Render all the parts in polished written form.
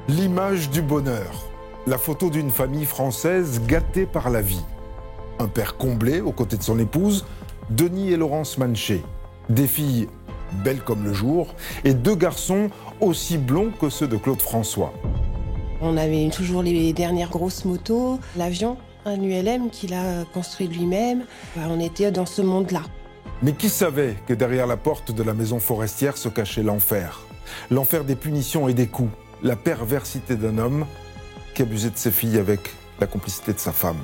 L'image du bonheur, la photo d'une famille française gâtée par la vie. Un père comblé aux côtés de son épouse, Denis et Laurence Manché. Des filles belles comme le jour et 2 garçons aussi blonds que ceux de Claude François. On avait toujours les dernières grosses motos, l'avion, un ULM qu'il a construit lui-même. On était dans ce monde-là. Mais qui savait que derrière la porte de la maison forestière se cachait l'enfer? L'enfer des punitions et des coups, la perversité d'un homme qui abusait de ses filles avec la complicité de sa femme.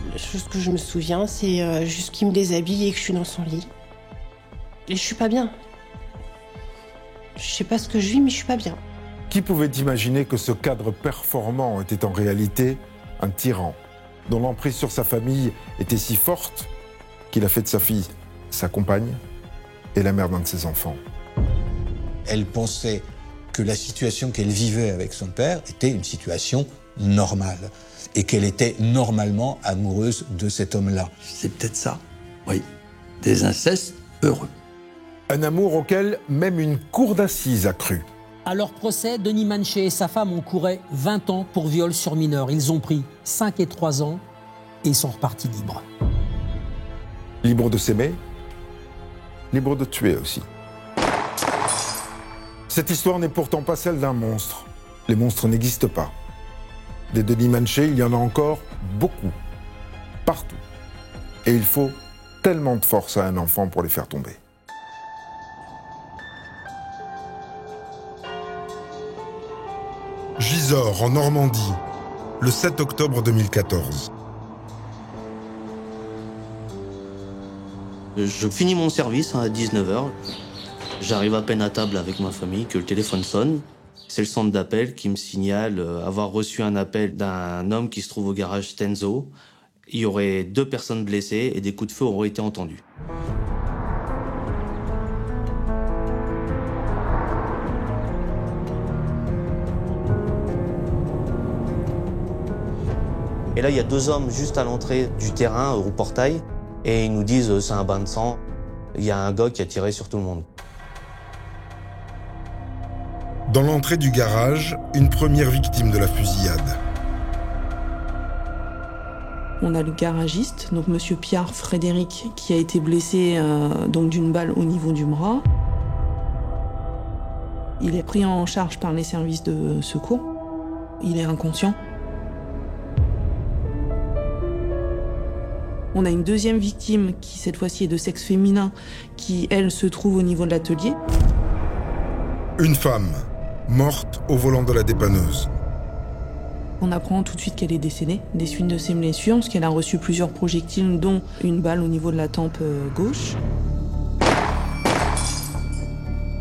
La chose que je me souviens, c'est juste qu'il me déshabille et que je suis dans son lit. Et je suis pas bien. Je sais pas ce que je vis, mais je suis pas bien. Qui pouvait imaginer que ce cadre performant était en réalité un tyran, dont l'emprise sur sa famille était si forte qu'il a fait de sa fille sa compagne et la mère d'un de ses enfants. Elle pensait que la situation qu'elle vivait avec son père était une situation normale et qu'elle était normalement amoureuse de cet homme-là. C'est peut-être ça, oui. Des incestes heureux. Un amour auquel même une cour d'assises a cru. À leur procès, Denis Manché et sa femme encouraient 20 ans pour viol sur mineur. Ils ont pris 5 et 3 ans et ils sont repartis libres. Libre de s'aimer, libre de tuer aussi. Cette histoire n'est pourtant pas celle d'un monstre. Les monstres n'existent pas. Des Denis Manché, il y en a encore beaucoup, partout. Et il faut tellement de force à un enfant pour les faire tomber. Gisors, en Normandie, le 7 octobre 2014. Je finis mon service à 19h. J'arrive à peine à table avec ma famille que le téléphone sonne. C'est le centre d'appel qui me signale avoir reçu un appel d'un homme qui se trouve au garage Stenzo. Il y aurait 2 personnes blessées et des coups de feu auraient été entendus. Et là, il y a 2 hommes juste à l'entrée du terrain, au portail, et ils nous disent c'est un bain de sang. Il y a un gars qui a tiré sur tout le monde. Dans l'entrée du garage, une première victime de la fusillade. On a le garagiste, donc Monsieur Pierre Frédéric, qui a été blessé donc d'une balle au niveau du bras. Il est pris en charge par les services de secours. Il est inconscient. On a une deuxième victime qui, cette fois-ci, est de sexe féminin, qui, elle, se trouve au niveau de l'atelier. Une femme, morte au volant de la dépanneuse. On apprend tout de suite qu'elle est décédée des suites de ses blessures, parce qu'elle a reçu plusieurs projectiles, dont une balle au niveau de la tempe gauche.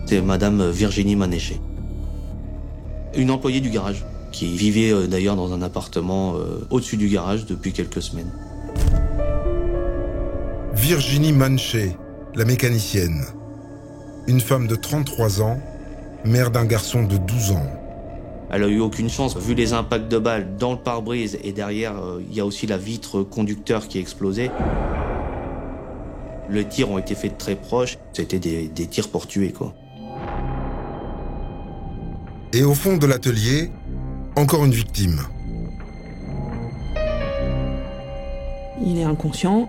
C'est Madame Virginie Manéché. Une employée du garage, qui vivait d'ailleurs dans un appartement au-dessus du garage depuis quelques semaines. Virginie Manché, la mécanicienne. Une femme de 33 ans, mère d'un garçon de 12 ans. Elle a eu aucune chance, vu les impacts de balles dans le pare-brise et derrière, il y a aussi la vitre conducteur qui a explosé. Les tirs ont été faits de très proche. C'était des tirs pour tuer, quoi. Et au fond de l'atelier, encore une victime. Il est inconscient,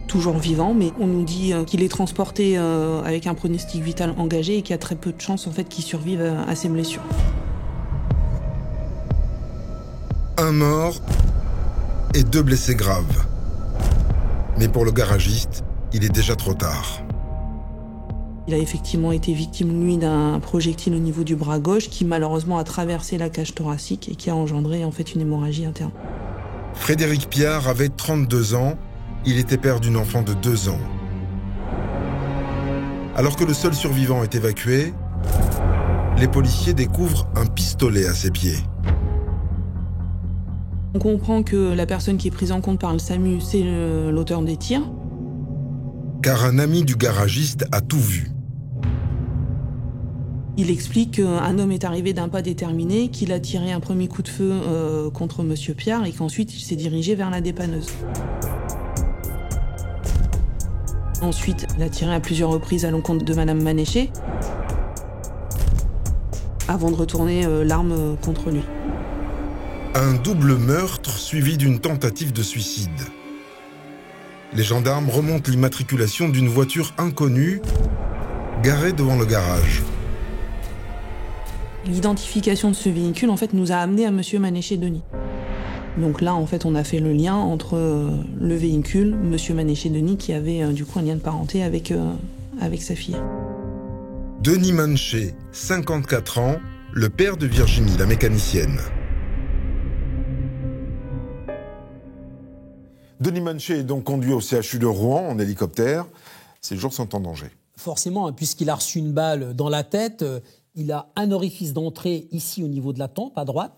toujours vivant, mais on nous dit qu'il est transporté avec un pronostic vital engagé et qu'il y a très peu de chances en fait, qu'il survive à ses blessures. Un mort et 2 blessés graves. Mais pour le garagiste, il est déjà trop tard. Il a effectivement été victime, lui, d'un projectile au niveau du bras gauche qui malheureusement a traversé la cage thoracique et qui a engendré en fait une hémorragie interne. Frédéric Piard avait 32 ans, il était père d'une enfant de 2 ans. Alors que le seul survivant est évacué, les policiers découvrent un pistolet à ses pieds. On comprend que la personne qui est prise en compte par le SAMU, c'est l'auteur des tirs. Car un ami du garagiste a tout vu. Il explique qu'un homme est arrivé d'un pas déterminé, qu'il a tiré un premier coup de feu contre Monsieur Pierre et qu'ensuite il s'est dirigé vers la dépanneuse. Ensuite, il a tiré à plusieurs reprises à l'encontre de Madame Manéché. avant de retourner l'arme contre lui. Un double meurtre suivi d'une tentative de suicide. Les gendarmes remontent l'immatriculation d'une voiture inconnue garée devant le garage. L'identification de ce véhicule, en fait, nous a amené à Monsieur Manéché-Denis. Donc là, en fait, on a fait le lien entre le véhicule, Monsieur Manéché-Denis, qui avait du coup un lien de parenté avec sa fille. Denis Manché, 54 ans, le père de Virginie, la mécanicienne. Denis Manché est donc conduit au CHU de Rouen en hélicoptère. Ses jours sont en danger. Forcément, puisqu'il a reçu une balle dans la tête, il a un orifice d'entrée ici au niveau de la tempe, à droite.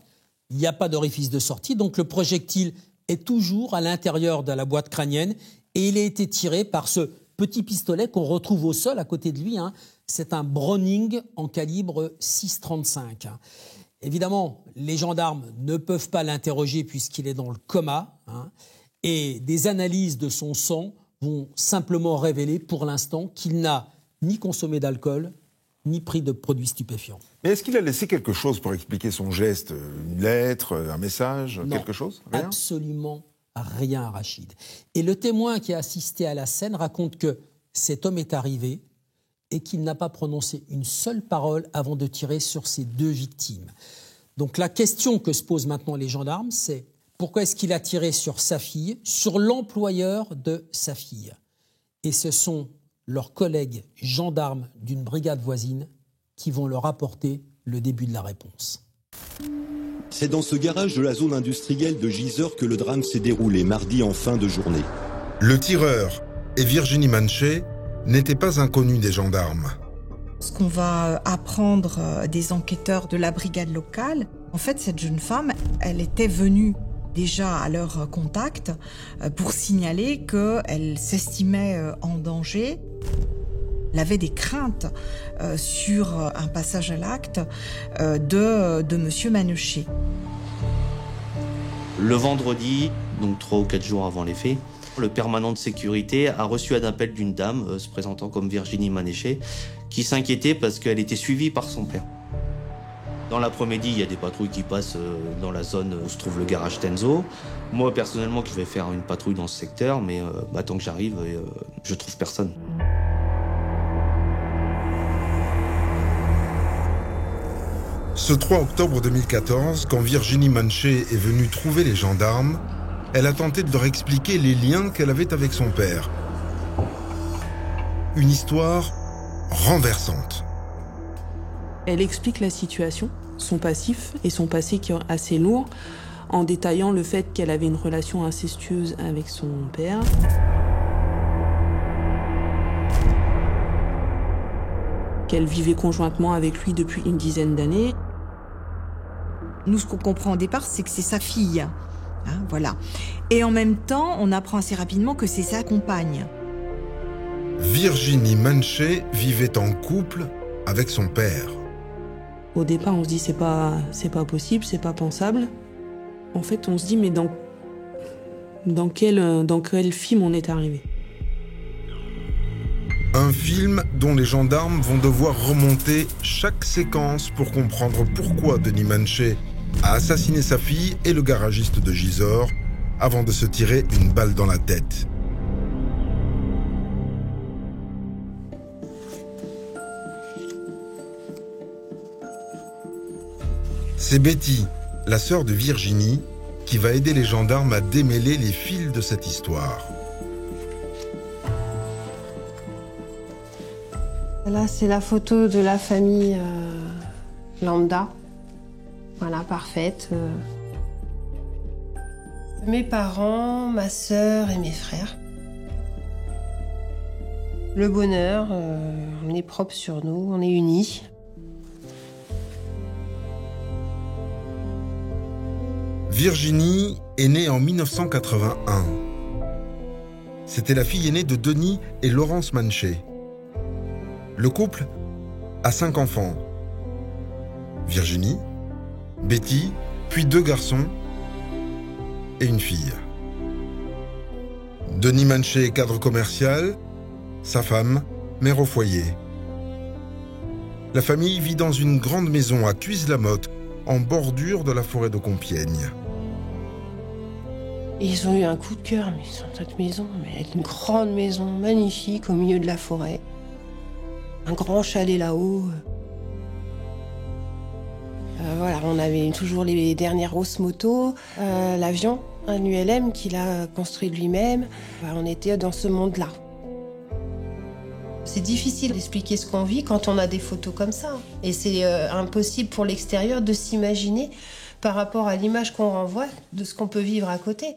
Il n'y a pas d'orifice de sortie, donc le projectile est toujours à l'intérieur de la boîte crânienne et il a été tiré par ce petit pistolet qu'on retrouve au sol à côté de lui. C'est un Browning en calibre 6,35. Évidemment, les gendarmes ne peuvent pas l'interroger puisqu'il est dans le coma. Et des analyses de son sang vont simplement révéler pour l'instant qu'il n'a ni consommé d'alcool, ni pris de produits stupéfiants. Mais est-ce qu'il a laissé quelque chose pour expliquer son geste? Une lettre, un message, non, quelque chose? Rien. Absolument rien, Rachid. Et le témoin qui a assisté à la scène raconte que cet homme est arrivé et qu'il n'a pas prononcé une seule parole avant de tirer sur ses deux victimes. Donc la question que se posent maintenant les gendarmes, c'est pourquoi est-ce qu'il a tiré sur sa fille, sur l'employeur de sa fille? Et ce sont leurs collègues gendarmes d'une brigade voisine qui vont leur apporter le début de la réponse. C'est dans ce garage de la zone industrielle de Gisors que le drame s'est déroulé mardi en fin de journée. Le tireur et Virginie Manché n'étaient pas inconnus des gendarmes. Ce qu'on va apprendre des enquêteurs de la brigade locale, en fait, cette jeune femme, elle était venue déjà à leur contact pour signaler qu'elle s'estimait en danger. Elle avait des craintes sur un passage à l'acte de Monsieur Manochet. Le vendredi, donc 3 ou 4 jours avant les faits, le permanent de sécurité a reçu un appel d'une dame se présentant comme Virginie Manéché qui s'inquiétait parce qu'elle était suivie par son père. Dans l'après-midi, il y a des patrouilles qui passent dans la zone où se trouve le garage Tenzo. Moi, personnellement, je vais faire une patrouille dans ce secteur, mais tant que j'arrive, je trouve personne. Ce 3 octobre 2014, quand Virginie Manché est venue trouver les gendarmes, elle a tenté de leur expliquer les liens qu'elle avait avec son père. Une histoire renversante. Elle explique la situation, son passif et son passé qui est assez lourd, en détaillant le fait qu'elle avait une relation incestueuse avec son père. Qu'elle vivait conjointement avec lui depuis une dizaine d'années. Nous, ce qu'on comprend au départ, c'est que c'est sa fille. Voilà. Et en même temps, on apprend assez rapidement que c'est sa compagne. Virginie Manché vivait en couple avec son père. Au départ, on se dit c'est pas possible, c'est pas pensable. En fait, on se dit mais dans quel film on est arrivé? Un film dont les gendarmes vont devoir remonter chaque séquence pour comprendre pourquoi Denis Manché a assassiné sa fille et le garagiste de Gisors avant de se tirer une balle dans la tête. C'est Betty, la sœur de Virginie, qui va aider les gendarmes à démêler les fils de cette histoire. Là, c'est la photo de la famille lambda. Voilà, parfaite. Mes parents, ma sœur et mes frères. Le bonheur, on est propre sur nous, on est unis. Virginie est née en 1981. C'était la fille aînée de Denis et Laurence Manché. Le couple a 5 enfants. Virginie, Betty, puis 2 garçons et une fille. Denis Manché est cadre commercial, sa femme, mère au foyer. La famille vit dans une grande maison à Cuise-la-Motte, en bordure de la forêt de Compiègne. Ils ont eu un coup de cœur, mais sur cette maison, mais une grande maison magnifique au milieu de la forêt. Un grand chalet là-haut. Voilà, on avait toujours les dernières grosses motos, l'avion, un ULM qu'il a construit lui-même. On était dans ce monde-là. C'est difficile d'expliquer ce qu'on vit quand on a des photos comme ça. Et c'est impossible pour l'extérieur de s'imaginer par rapport à l'image qu'on renvoie de ce qu'on peut vivre à côté.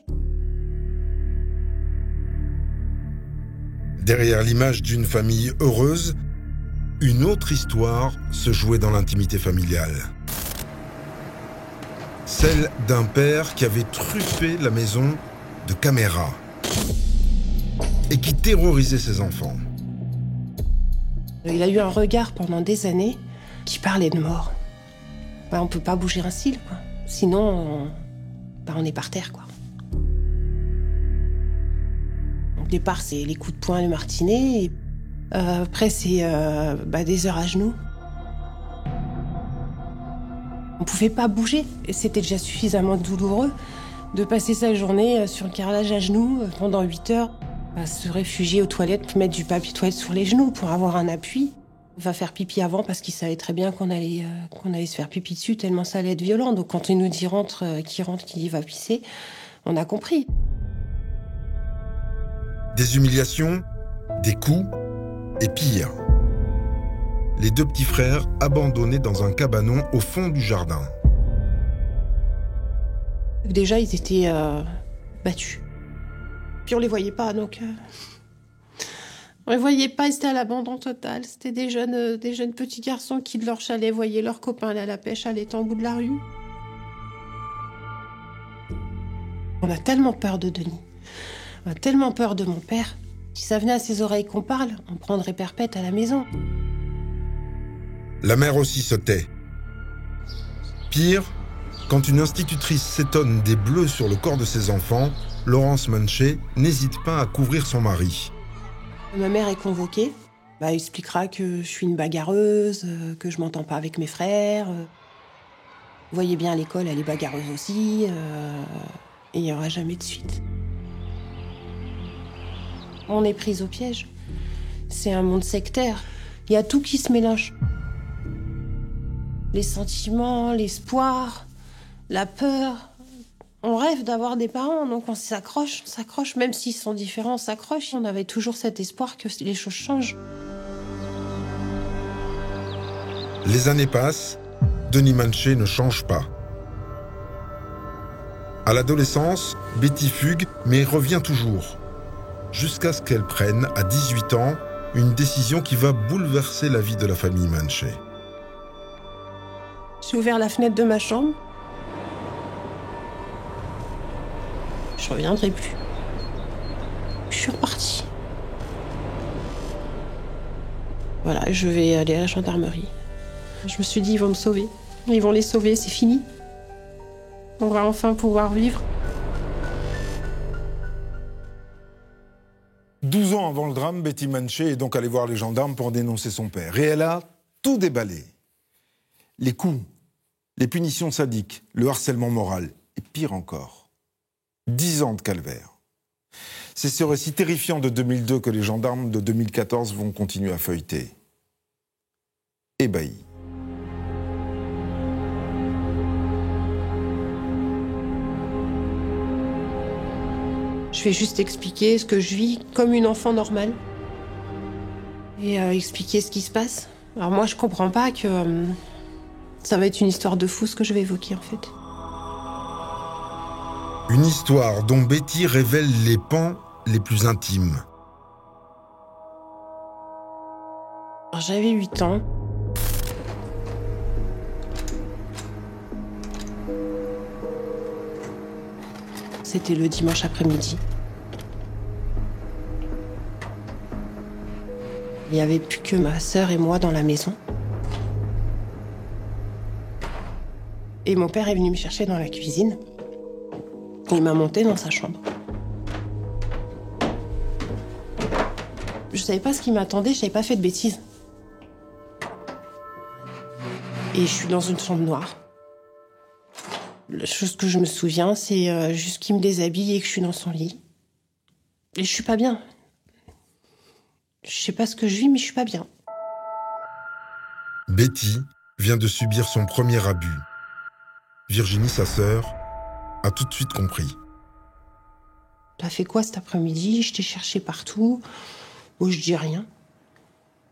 Derrière l'image d'une famille heureuse, une autre histoire se jouait dans l'intimité familiale. Celle d'un père qui avait truffé la maison de caméras et qui terrorisait ses enfants. Il a eu un regard pendant des années qui parlait de mort. On ne peut pas bouger un cil, quoi. Sinon, on est par terre, quoi. Au départ, c'est les coups de poing, le martinet. Et, après, c'est des heures à genoux. On ne pouvait pas bouger. Et c'était déjà suffisamment douloureux de passer sa journée sur le carrelage à genoux pendant 8 heures. Se réfugier aux toilettes, mettre du papier toilette sur les genoux pour avoir un appui. On va faire pipi avant parce qu'il savait très bien qu'on allait se faire pipi dessus tellement ça allait être violent. Donc quand il nous dit qu'il dit va pisser, on a compris. Des humiliations, des coups et pire. Les deux petits frères abandonnés dans un cabanon au fond du jardin. Déjà, ils étaient battus. Puis on les voyait pas, donc on les voyait pas, c'était à l'abandon total. C'était des jeunes petits garçons qui de leur chalet voyaient leurs copains aller à la pêche à l'étang au bout de la rue. On a tellement peur de Denis, on a tellement peur de mon père. Si ça venait à ses oreilles qu'on parle, on prendrait perpète à la maison. La mère aussi se tait. Pire, quand une institutrice s'étonne des bleus sur le corps de ses enfants, Laurence Manché n'hésite pas à couvrir son mari. Ma mère est convoquée. Elle expliquera que je suis une bagarreuse, que je m'entends pas avec mes frères. Vous voyez bien, à l'école, elle est bagarreuse aussi. Et il n'y aura jamais de suite. On est prise au piège. C'est un monde sectaire. Il y a tout qui se mélange. Les sentiments, l'espoir, la peur. On rêve d'avoir des parents, donc on s'accroche, même s'ils sont différents, on s'accroche. On avait toujours cet espoir que les choses changent. Les années passent, Denis Manché ne change pas. À l'adolescence, Betty fugue, mais revient toujours. Jusqu'à ce qu'elle prenne, à 18 ans, une décision qui va bouleverser la vie de la famille Manché. J'ai ouvert la fenêtre de ma chambre. Je reviendrai plus. Je suis repartie. Voilà, je vais aller à la gendarmerie. Je me suis dit, ils vont me sauver. Ils vont les sauver, c'est fini. On va enfin pouvoir vivre. 12 ans avant le drame, Betty Manché est donc allée voir les gendarmes pour dénoncer son père. Et elle a tout déballé. Les coups, les punitions sadiques, le harcèlement moral, et pire encore. 10 ans de calvaire. C'est ce récit terrifiant de 2002 que les gendarmes de 2014 vont continuer à feuilleter. Ébahis. Je vais juste expliquer ce que je vis comme une enfant normale. Et expliquer ce qui se passe. Alors moi, je comprends pas que ça va être une histoire de fou ce que je vais évoquer en fait. Une histoire dont Betty révèle les pans les plus intimes. Alors, j'avais 8 ans. C'était le dimanche après-midi. Il n'y avait plus que ma sœur et moi dans la maison. Et mon père est venu me chercher dans la cuisine. Il m'a monté dans sa chambre. Je savais pas ce qui m'attendait, je n'avais pas fait de bêtises. Et je suis dans une chambre noire. La chose que je me souviens, c'est juste qu'il me déshabille et que je suis dans son lit. Et je suis pas bien. Je sais pas ce que je vis, mais je suis pas bien. Betty vient de subir son premier abus. Virginie, sa sœur, a tout de suite compris. T'as fait quoi cet après-midi? Je t'ai cherché partout. Oh, je dis rien.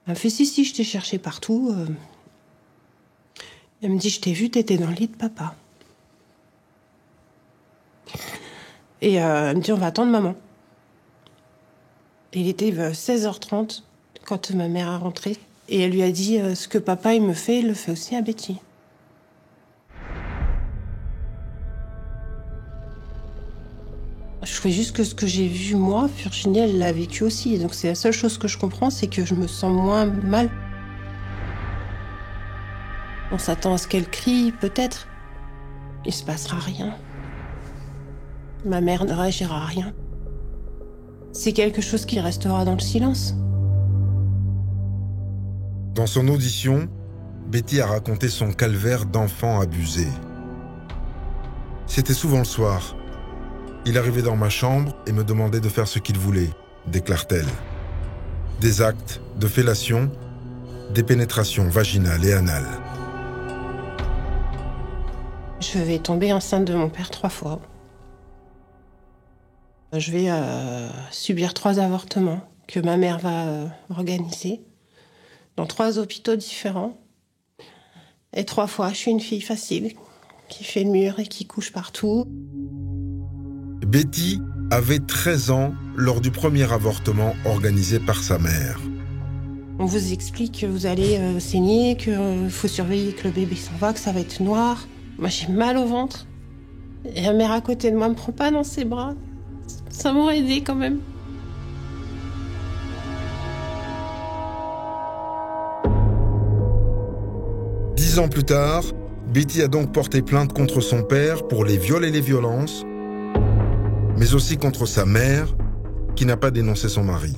Elle me fait si, je t'ai cherché partout. Elle me dit, je t'ai vu, t'étais dans le lit de papa. Et elle me dit, on va attendre maman. Et il était 16h30 quand ma mère est rentrée. Et elle lui a dit, ce que papa il me fait, il le fait aussi à Betty. Je fais juste que ce que j'ai vu moi, Virginie, elle l'a vécu aussi. Et donc c'est la seule chose que je comprends, c'est que je me sens moins mal. On s'attend à ce qu'elle crie, peut-être. Il se passera rien. Ma mère ne réagira à rien. C'est quelque chose qui restera dans le silence. Dans son audition, Betty a raconté son calvaire d'enfant abusé. C'était souvent le soir. Il arrivait dans ma chambre et me demandait de faire ce qu'il voulait, déclare-t-elle. Des actes de fellation, des pénétrations vaginales et anales. Je vais tomber enceinte de mon père 3 fois. Je vais subir 3 avortements que ma mère va organiser dans 3 hôpitaux différents. Et 3 fois, je suis une fille facile qui fait le mur et qui couche partout. Betty avait 13 ans lors du premier avortement organisé par sa mère. On vous explique que vous allez saigner, qu'il faut surveiller que le bébé s'en va, que ça va être noir. Moi, j'ai mal au ventre. Et la mère à côté de moi me prend pas dans ses bras. Ça m'aurait aidé quand même. Dix ans plus tard, Betty a donc porté plainte contre son père pour les viols et les violences, mais aussi contre sa mère, qui n'a pas dénoncé son mari.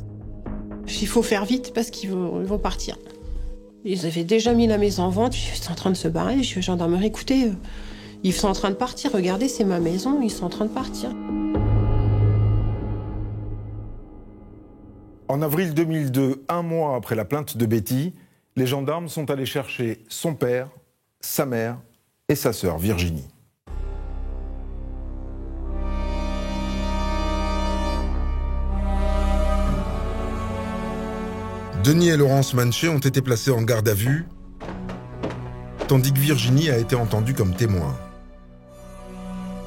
Il faut faire vite parce qu'ils vont partir. Ils avaient déjà mis la maison en vente, ils sont en train de se barrer. Je suis gendarmerie, écoutez, ils sont en train de partir. Regardez, c'est ma maison, ils sont en train de partir. En avril 2002, 1 mois après la plainte de Betty, les gendarmes sont allés chercher son père, sa mère et sa sœur Virginie. Denis et Laurence Manché ont été placés en garde à vue, tandis que Virginie a été entendue comme témoin.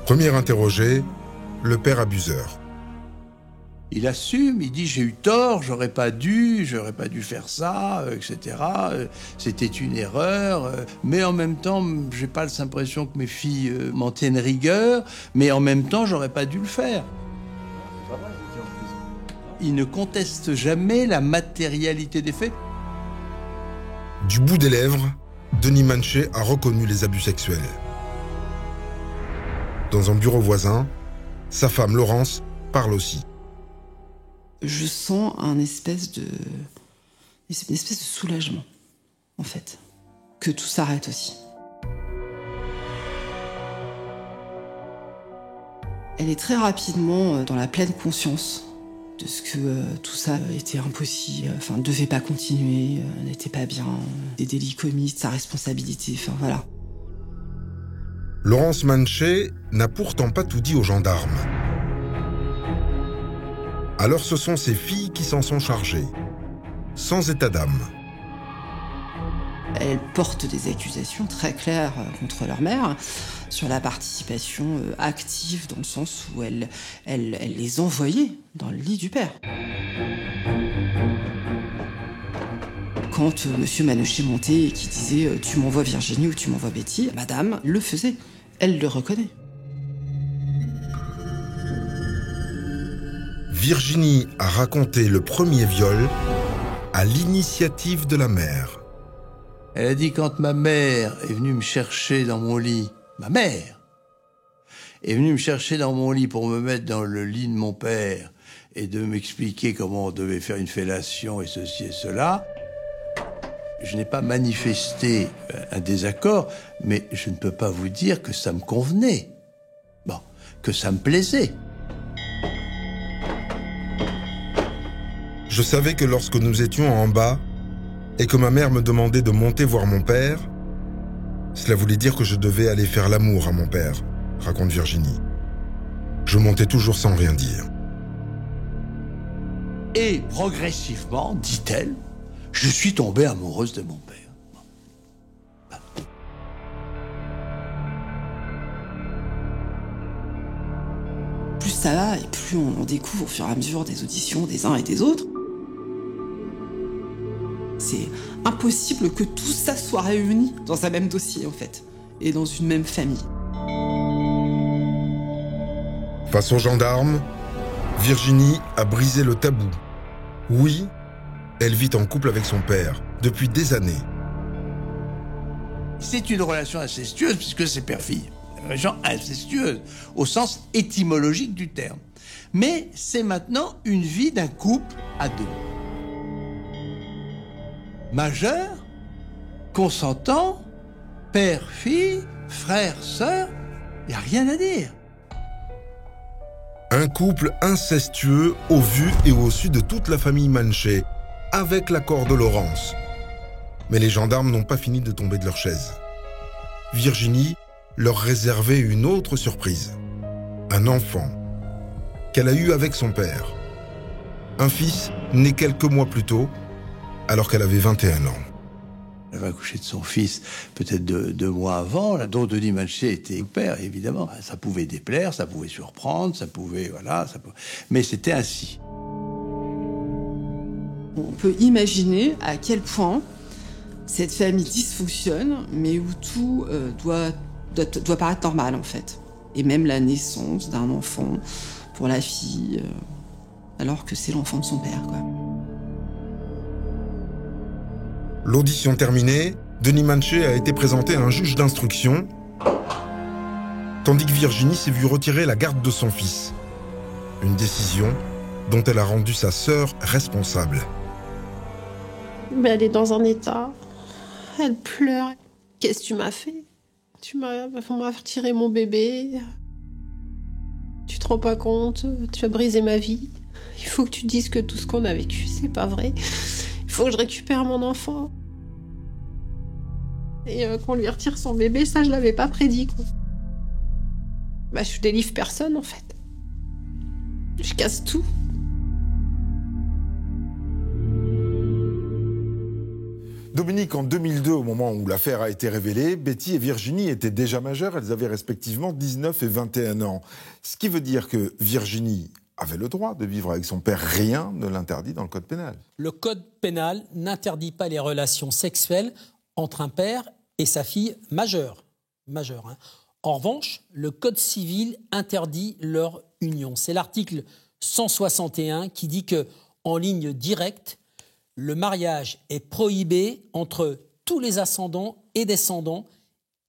Premier interrogé, le père abuseur. Il assume, il dit j'ai eu tort, j'aurais pas dû faire ça, etc. C'était une erreur, mais en même temps, j'ai pas l'impression que mes filles m'en tiennent rigueur, mais en même temps, j'aurais pas dû le faire. Il ne conteste jamais la matérialité des faits. Du bout des lèvres, Denis Manché a reconnu les abus sexuels. Dans un bureau voisin, sa femme Laurence parle aussi. Je sens une espèce de soulagement, en fait, que tout s'arrête aussi. Elle est très rapidement dans la pleine conscience de ce que tout ça était impossible, ne devait pas continuer, n'était pas bien, des délits commis, de sa responsabilité, voilà. Laurence Manché n'a pourtant pas tout dit aux gendarmes. Alors ce sont ses filles qui s'en sont chargées, sans état d'âme. Elles portent des accusations très claires contre leur mère sur la participation active, dans le sens où elle les envoyait dans le lit du père. Quand monsieur Manochet montait et qui disait « tu m'envoies Virginie ou tu m'envoies Betty », madame le faisait, elle le reconnaît. Virginie a raconté le premier viol à l'initiative de la mère. Elle a dit quand ma mère est venue me chercher dans mon lit, ma mère est venue me chercher dans mon lit pour me mettre dans le lit de mon père et de m'expliquer comment on devait faire une fellation et ceci et cela, Je n'ai pas manifesté un désaccord, mais je ne peux pas vous dire que ça me convenait. Bon, que ça me plaisait. Je savais que lorsque nous étions en bas et que ma mère me demandait de monter voir mon père, cela voulait dire que je devais aller faire l'amour à mon père, raconte Virginie. Je montais toujours sans rien dire. Et progressivement, dit-elle, je suis tombée amoureuse de mon père. Plus ça va et plus on découvre au fur et à mesure des auditions des uns et des autres. C'est impossible que tout ça soit réuni dans un même dossier, en fait, et dans une même famille. Face aux gendarmes, Virginie a brisé le tabou. Oui, elle vit en couple avec son père depuis des années. C'est une relation incestueuse puisque c'est père-fille. Une relation incestueuse au sens étymologique du terme. Mais c'est maintenant une vie d'un couple à deux. Majeur, consentant, père, fille, frère, sœur, il n'y a rien à dire. Un couple incestueux au vu et au su de toute la famille Manchet, avec l'accord de Laurence. Mais les gendarmes n'ont pas fini de tomber de leur chaise. Virginie leur réservait une autre surprise. Un enfant qu'elle a eu avec son père. Un fils né quelques mois plus tôt, alors qu'elle avait 21 ans. Elle va accoucher de son fils peut-être deux mois avant, dont Denis Manchet était père, évidemment. Ça pouvait déplaire, ça pouvait surprendre, ça pouvait... voilà, mais c'était ainsi. On peut imaginer à quel point cette famille dysfonctionne, mais où tout doit paraître normal, en fait. Et même la naissance d'un enfant pour la fille, alors que c'est l'enfant de son père, quoi. L'audition terminée, Denis Manchet a été présenté à un juge d'instruction, tandis que Virginie s'est vue retirer la garde de son fils. Une décision dont elle a rendu sa sœur responsable. Mais elle est dans un état. Elle pleure. Qu'est-ce que tu m'as fait? On m'a retiré mon bébé. Tu te rends pas compte? Tu as brisé ma vie. Il faut que tu dises que tout ce qu'on a vécu, c'est pas vrai. Il faut que je récupère mon enfant. Et qu'on lui retire son bébé, ça je l'avais pas prédit, quoi. Bah je délivre personne en fait. Je casse tout. Dominique, en 2002, au moment où l'affaire a été révélée, Betty et Virginie étaient déjà majeures. Elles avaient respectivement 19 et 21 ans. Ce qui veut dire que Virginie avait le droit de vivre avec son père. Rien ne l'interdit dans le code pénal. Le code pénal n'interdit pas les relations sexuelles entre un père et sa fille majeure. Hein. En revanche, le code civil interdit leur union. C'est l'article 161 qui dit que, en ligne directe, le mariage est prohibé entre tous les ascendants et descendants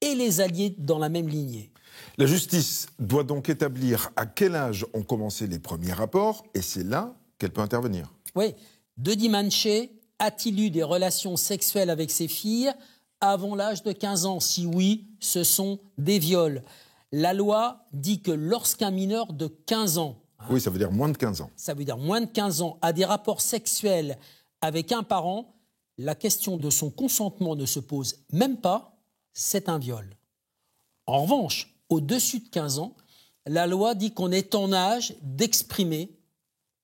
et les alliés dans la même lignée. La justice doit donc établir à quel âge ont commencé les premiers rapports, et c'est là qu'elle peut intervenir. Oui. Denis Manchet a-t-il eu des relations sexuelles avec ses filles avant l'âge de 15 ans? Si oui, ce sont des viols. La loi dit que lorsqu'un mineur de 15 ans... Oui, ça veut dire moins de 15 ans. Ça veut dire moins de 15 ans, a des rapports sexuels avec un parent, la question de son consentement ne se pose même pas, c'est un viol. En revanche, au-dessus de 15 ans, la loi dit qu'on est en âge d'exprimer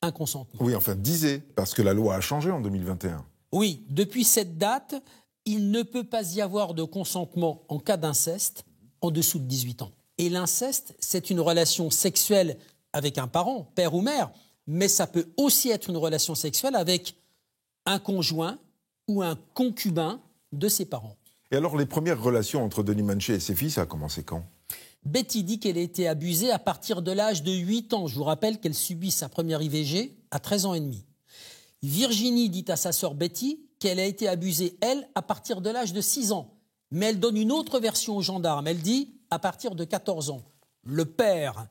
un consentement. Oui, enfin, disait, parce que la loi a changé en 2021. Oui, depuis cette date, il ne peut pas y avoir de consentement en cas d'inceste en dessous de 18 ans. Et l'inceste, c'est une relation sexuelle avec un parent, père ou mère, mais ça peut aussi être une relation sexuelle avec un conjoint ou un concubin de ses parents. Et alors, les premières relations entre Denis Manchet et ses filles, ça a commencé quand? Betty dit qu'elle a été abusée à partir de l'âge de 8 ans. Je vous rappelle qu'elle subit sa première IVG à 13 ans et demi. Virginie dit à sa sœur Betty qu'elle a été abusée, elle, à partir de l'âge de 6 ans. Mais elle donne une autre version aux gendarmes. Elle dit à partir de 14 ans. Le père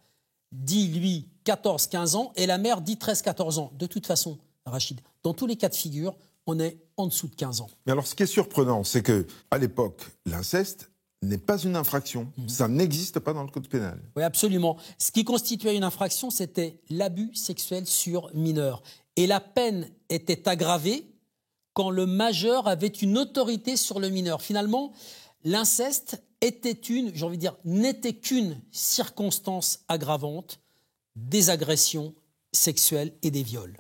dit, lui, 14-15 ans et la mère dit 13-14 ans. De toute façon, Rachid, dans tous les cas de figure, on est en dessous de 15 ans. Mais alors, ce qui est surprenant, c'est qu'à l'époque, l'inceste n'est pas une infraction. Ça n'existe pas dans le code pénal. Oui, absolument. Ce qui constituait une infraction, c'était l'abus sexuel sur mineur. Et la peine était aggravée quand le majeur avait une autorité sur le mineur. Finalement, l'inceste n'était qu'une circonstance aggravante des agressions sexuelles et des viols.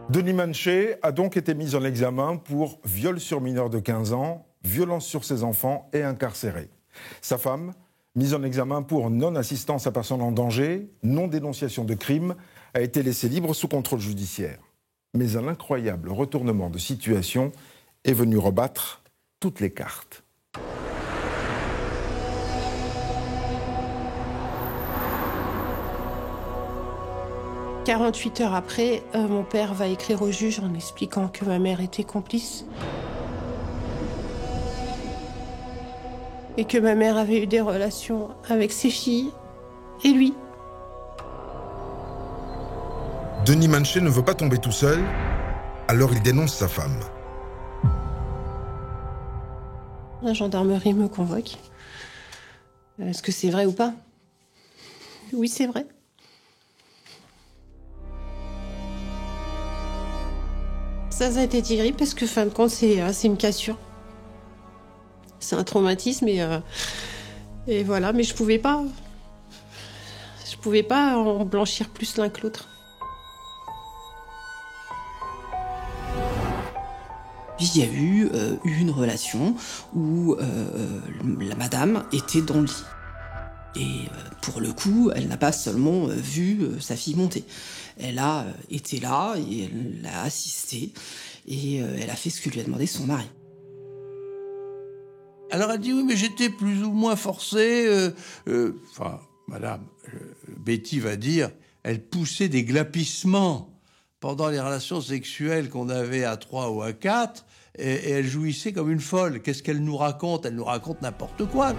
Denis Manché a donc été mis en examen pour viol sur mineur de 15 ans, violence sur ses enfants et incarcéré. Sa femme, mise en examen pour non-assistance à personne en danger, non-dénonciation de crime, a été laissée libre sous contrôle judiciaire. Mais un incroyable retournement de situation est venu rebattre toutes les cartes. « 48 heures après, mon père va écrire au juge en expliquant que ma mère était complice et que ma mère avait eu des relations avec ses filles et lui. » Denis Manché ne veut pas tomber tout seul, alors il dénonce sa femme. La gendarmerie me convoque. Est-ce que c'est vrai ou pas? Oui, c'est vrai. Ça a été terrible parce que, fin de compte, c'est une cassure. C'est un traumatisme et voilà. Mais je pouvais pas en blanchir plus l'un que l'autre. Il y a eu une relation où la madame était dans le lit. Et pour le coup, elle n'a pas seulement vu sa fille monter. Elle a été là et elle l'a assistée et elle a fait ce que lui a demandé son mari. Alors elle dit oui, mais j'étais plus ou moins forcée. Madame Betty va dire, elle poussait des glapissements pendant les relations sexuelles qu'on avait à 3 ou à 4 et elle jouissait comme une folle. Qu'est-ce qu'elle nous raconte? Elle nous raconte n'importe quoi.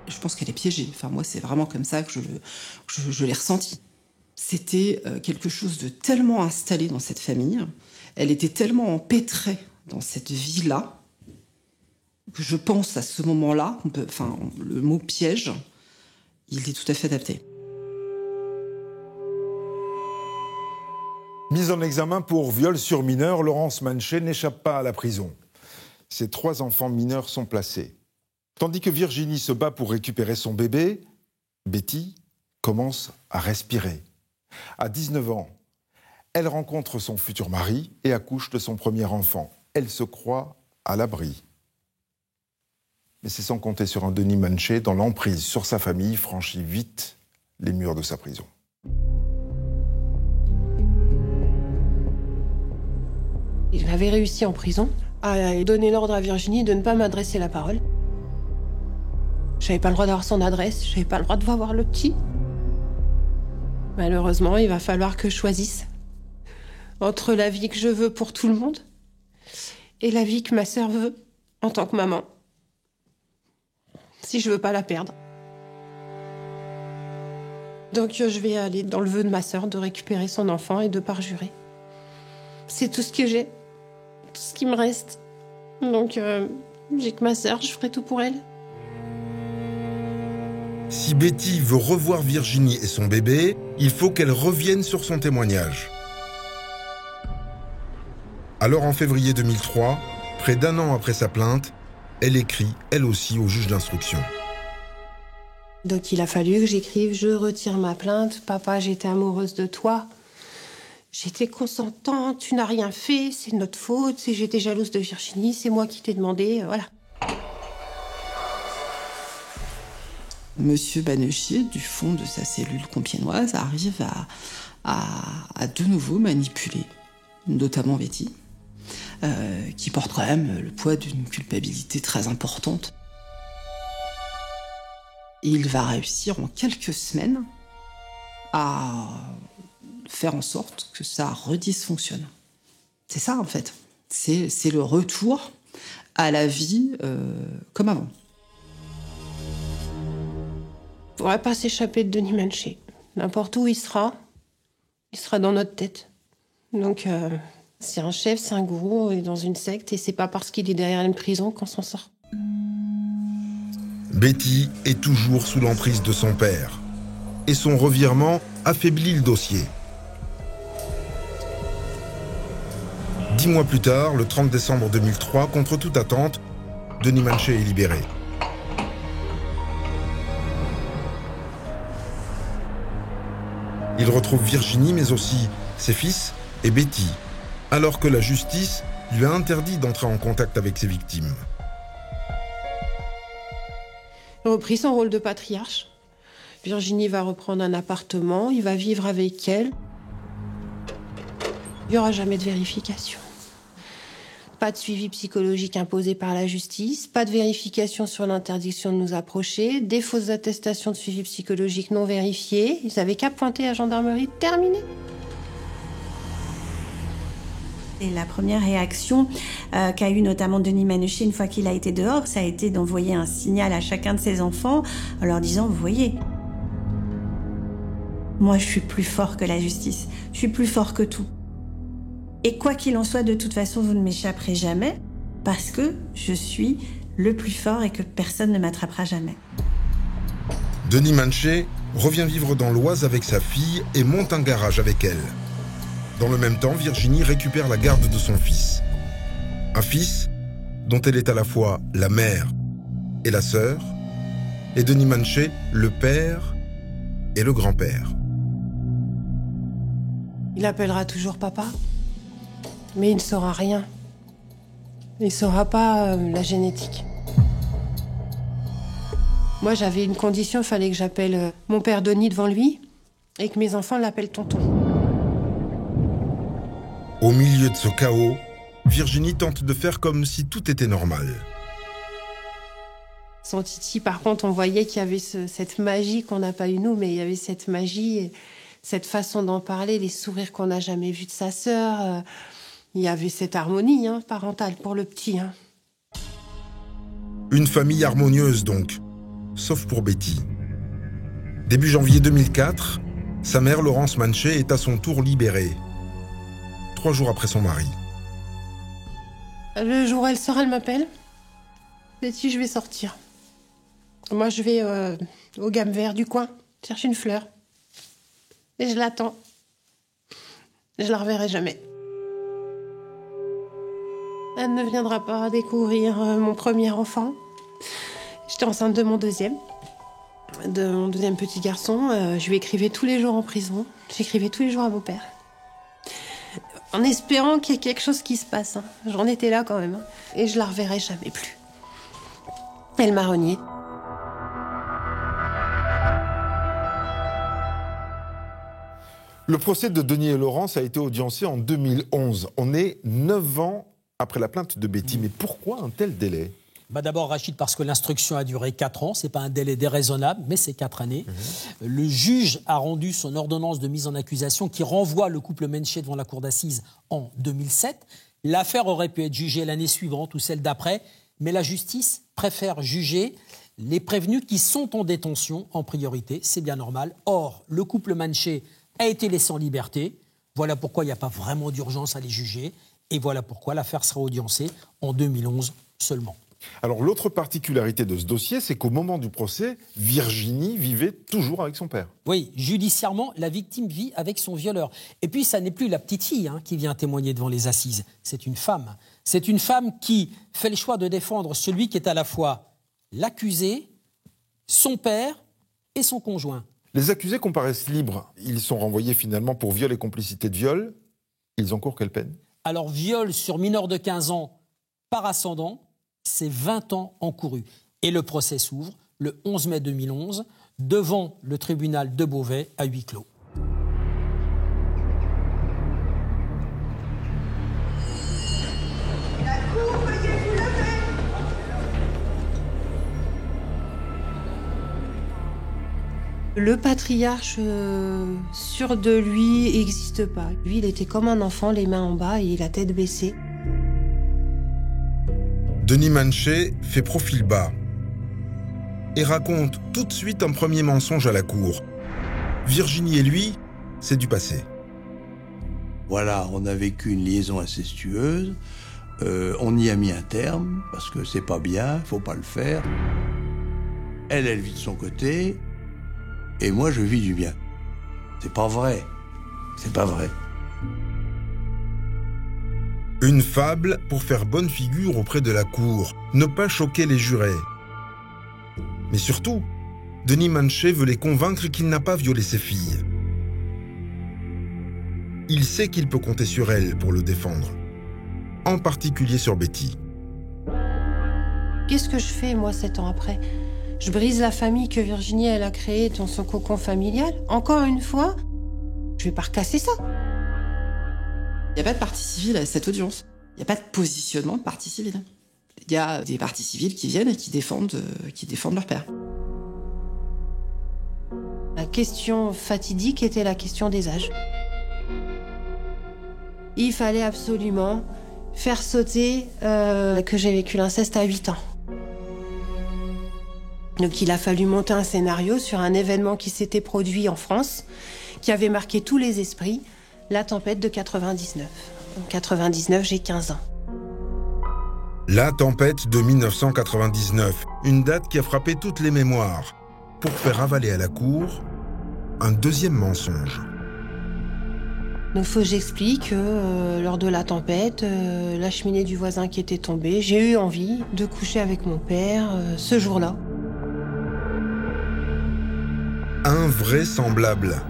Je pense qu'elle est piégée. Enfin, moi, c'est vraiment comme ça que je l'ai ressenti. C'était quelque chose de tellement installé dans cette famille. Elle était tellement empêtrée dans cette vie-là que je pense à ce moment-là, le mot piège, il est tout à fait adapté. Mise en examen pour viol sur mineur, Laurence Manché n'échappe pas à la prison. Ses 3 enfants mineurs sont placés. Tandis que Virginie se bat pour récupérer son bébé, Betty commence à respirer. À 19 ans, elle rencontre son futur mari et accouche de son premier enfant. Elle se croit à l'abri. Mais c'est sans compter sur un Denis Manché dont l'emprise sur sa famille franchit vite les murs de sa prison. Il avait réussi en prison à donner l'ordre à Virginie de ne pas m'adresser la parole. J'avais pas le droit d'avoir son adresse, j'avais pas le droit de voir le petit. Malheureusement, il va falloir que je choisisse entre la vie que je veux pour tout le monde et la vie que ma sœur veut en tant que maman. Si je veux pas la perdre. Donc je vais aller dans le vœu de ma sœur de récupérer son enfant et de parjurer. C'est tout ce que j'ai, tout ce qui me reste. Donc j'ai que ma sœur, je ferai tout pour elle. Si Betty veut revoir Virginie et son bébé, il faut qu'elle revienne sur son témoignage. Alors en février 2003, près d'1 an après sa plainte, elle écrit, elle aussi, au juge d'instruction. Donc il a fallu que j'écrive « Je retire ma plainte, papa, j'étais amoureuse de toi. J'étais consentante, tu n'as rien fait, c'est notre faute, j'étais jalouse de Virginie, c'est moi qui t'ai demandé, voilà. » Monsieur Banechier, du fond de sa cellule compiègnoise, arrive à de nouveau manipuler, notamment Betty, qui porte quand même le poids d'une culpabilité très importante. Et il va réussir en quelques semaines à faire en sorte que ça redysfonctionne. C'est ça, en fait. C'est le retour à la vie comme avant. On ne pourrait pas s'échapper de Denis Manché. N'importe où il sera dans notre tête. Donc, c'est un chef, c'est un gourou, il est dans une secte, et c'est pas parce qu'il est derrière une prison qu'on s'en sort. Betty est toujours sous l'emprise de son père. Et son revirement affaiblit le dossier. 10 mois plus tard, le 30 décembre 2003, contre toute attente, Denis Manché est libéré. Il retrouve Virginie, mais aussi ses fils et Betty, alors que la justice lui a interdit d'entrer en contact avec ses victimes. Il a repris son rôle de patriarche. Virginie va reprendre un appartement, il va vivre avec elle. Il n'y aura jamais de vérification. Pas de suivi psychologique imposé par la justice, pas de vérification sur l'interdiction de nous approcher, des fausses attestations de suivi psychologique non vérifiées. Ils n'avaient qu'à pointer à la gendarmerie, terminé. Et la première réaction qu'a eu notamment Denis Manouchier une fois qu'il a été dehors, ça a été d'envoyer un signal à chacun de ses enfants en leur disant « Vous voyez, moi je suis plus fort que la justice, je suis plus fort que tout. Et quoi qu'il en soit, de toute façon, vous ne m'échapperez jamais parce que je suis le plus fort et que personne ne m'attrapera jamais. » Denis Manché revient vivre dans l'Oise avec sa fille et monte un garage avec elle. Dans le même temps, Virginie récupère la garde de son fils. Un fils dont elle est à la fois la mère et la sœur, et Denis Manché, le père et le grand-père. Il appellera toujours papa, mais il ne saura rien. Il ne saura pas la génétique. Moi, j'avais une condition, il fallait que j'appelle mon père Denis devant lui et que mes enfants l'appellent tonton. Au milieu de ce chaos, Virginie tente de faire comme si tout était normal. Son Titi, par contre, on voyait qu'il y avait cette magie qu'on n'a pas eue nous, mais il y avait cette magie, et cette façon d'en parler, les sourires qu'on n'a jamais vus de sa sœur. Il y avait cette harmonie parentale pour le petit. Une famille harmonieuse donc, sauf pour Betty. Début janvier 2004, sa mère Laurence Manché est à son tour libérée. 3 jours après son mari. Le jour où elle sort, elle m'appelle. Betty, je vais sortir. Moi, je vais au Gamme Vert du coin, chercher une fleur. Et je l'attends. Je la reverrai jamais. Elle ne viendra pas découvrir mon premier enfant. J'étais enceinte de mon deuxième petit garçon. Je lui écrivais tous les jours en prison. J'écrivais tous les jours à mon père. En espérant qu'il y ait quelque chose qui se passe. J'en étais là quand même. Et je la reverrai jamais plus. Elle m'a renié. Le procès de Denis et Laurence a été audiencé en 2011. On est 9 ans après la plainte de Betty. Mais pourquoi un tel délai ? D'abord, Rachid, parce que l'instruction a duré 4 ans. Ce n'est pas un délai déraisonnable, mais c'est 4 années. Le juge a rendu son ordonnance de mise en accusation qui renvoie le couple Manché devant la cour d'assises en 2007. L'affaire aurait pu être jugée l'année suivante ou celle d'après, mais la justice préfère juger les prévenus qui sont en détention en priorité. C'est bien normal. Or, le couple Manché a été laissé en liberté. Voilà pourquoi il n'y a pas vraiment d'urgence à les juger. Et voilà pourquoi l'affaire sera audiencée en 2011 seulement. Alors, l'autre particularité de ce dossier, c'est qu'au moment du procès, Virginie vivait toujours avec son père. Oui, judiciairement, la victime vit avec son violeur. Et puis, ça n'est plus la petite fille qui vient témoigner devant les assises. C'est une femme. C'est une femme qui fait le choix de défendre celui qui est à la fois l'accusé, son père et son conjoint. Les accusés comparaissent libres. Ils sont renvoyés finalement pour viol et complicité de viol. Ils encourent quelle peine ? Alors, viol sur mineur de 15 ans par ascendant, c'est 20 ans encourus. Et le procès s'ouvre le 11 mai 2011 devant le tribunal de Beauvais à huis clos. Le patriarche sûr de lui n'existe pas. Lui, il était comme un enfant, les mains en bas et la tête baissée. Denis Manché fait profil bas et raconte tout de suite un premier mensonge à la cour. Virginie et lui, c'est du passé. Voilà, on a vécu une liaison incestueuse. On y a mis un terme, parce que c'est pas bien, faut pas le faire. Elle vit de son côté, et moi, je vis du mien. C'est pas vrai. C'est pas vrai. Une fable pour faire bonne figure auprès de la cour, ne pas choquer les jurés. Mais surtout, Denis Manchet veut les convaincre qu'il n'a pas violé ses filles. Il sait qu'il peut compter sur elle pour le défendre, en particulier sur Betty. Qu'est-ce que je fais, moi, 7 ans après? Je brise la famille que Virginie, elle a créée dans son cocon familial. Encore une fois, je vais pas recasser ça. Il n'y a pas de partie civile à cette audience. Il n'y a pas de positionnement de partie civile. Il y a des parties civiles qui viennent et qui défendent leur père. La question fatidique était la question des âges. Il fallait absolument faire sauter que j'ai vécu l'inceste à 8 ans. Donc il a fallu monter un scénario sur un événement qui s'était produit en France, qui avait marqué tous les esprits, la tempête de 99. En 99, j'ai 15 ans. La tempête de 1999, une date qui a frappé toutes les mémoires, pour faire avaler à la cour un deuxième mensonge. Donc faut que j'explique que lors de la tempête, la cheminée du voisin qui était tombée, j'ai eu envie de coucher avec mon père ce jour-là. Invraisemblable.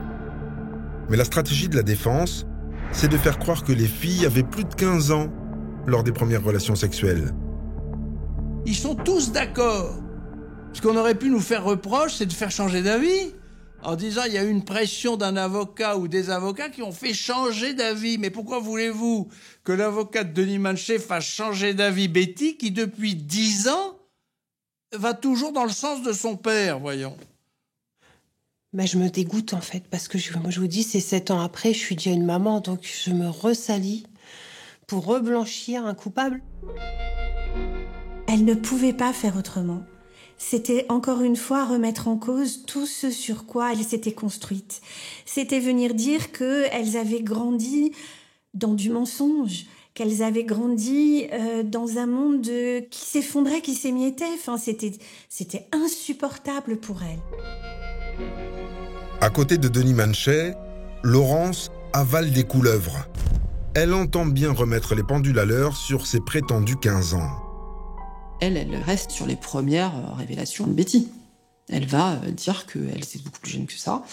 Mais la stratégie de la défense, c'est de faire croire que les filles avaient plus de 15 ans lors des premières relations sexuelles. Ils sont tous d'accord. Ce qu'on aurait pu nous faire reproche, c'est de faire changer d'avis. En disant, il y a eu une pression d'un avocat ou des avocats qui ont fait changer d'avis. Mais pourquoi voulez-vous que l'avocat de Denis Manchet fasse changer d'avis Betty, qui depuis 10 ans va toujours dans le sens de son père, voyons? Je me dégoûte en fait, parce que moi, je vous dis, c'est 7 ans après, je suis déjà une maman, donc je me ressalis pour reblanchir un coupable. Elle ne pouvait pas faire autrement. C'était encore une fois remettre en cause tout ce sur quoi elles s'étaient construites. C'était venir dire qu'elles avaient grandi dans du mensonge, qu'elles avaient grandi dans un monde qui s'effondrait, qui s'émiettait. Enfin, c'était insupportable pour elles. À côté de Denis Manchet, Laurence avale des couleuvres. Elle entend bien remettre les pendules à l'heure sur ses prétendus 15 ans. Elle reste sur les premières révélations de Betty. Elle va dire qu'elle était beaucoup plus jeune que ça.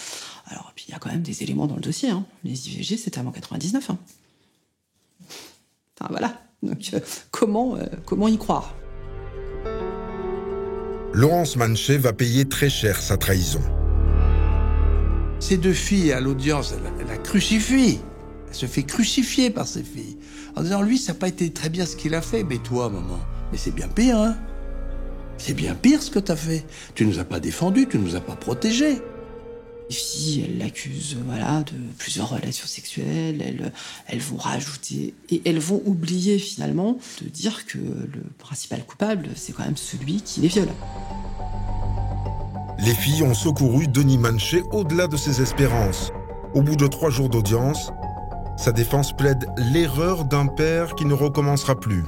Alors, puis il y a quand même des éléments dans le dossier. Hein. Les IVG, c'était avant 99. Hein. Enfin, voilà. Donc, comment y croire? Laurence Manchet va payer très cher sa trahison. Ces deux filles, à l'audience, elle la crucifie. Elle se fait crucifier par ces filles. En disant, lui, ça n'a pas été très bien ce qu'il a fait. Mais toi, maman, mais c'est bien pire, hein. C'est bien pire ce que t'as fait. Tu nous as pas défendus, tu nous as pas protégés. Les filles, elles l'accusent, de plusieurs relations sexuelles. Elles vont rajouter et elles vont oublier finalement de dire que le principal coupable, c'est quand même celui qui les viole. Les filles ont secouru Denis Manchet au-delà de ses espérances. Au bout de 3 jours d'audience, sa défense plaide l'erreur d'un père qui ne recommencera plus.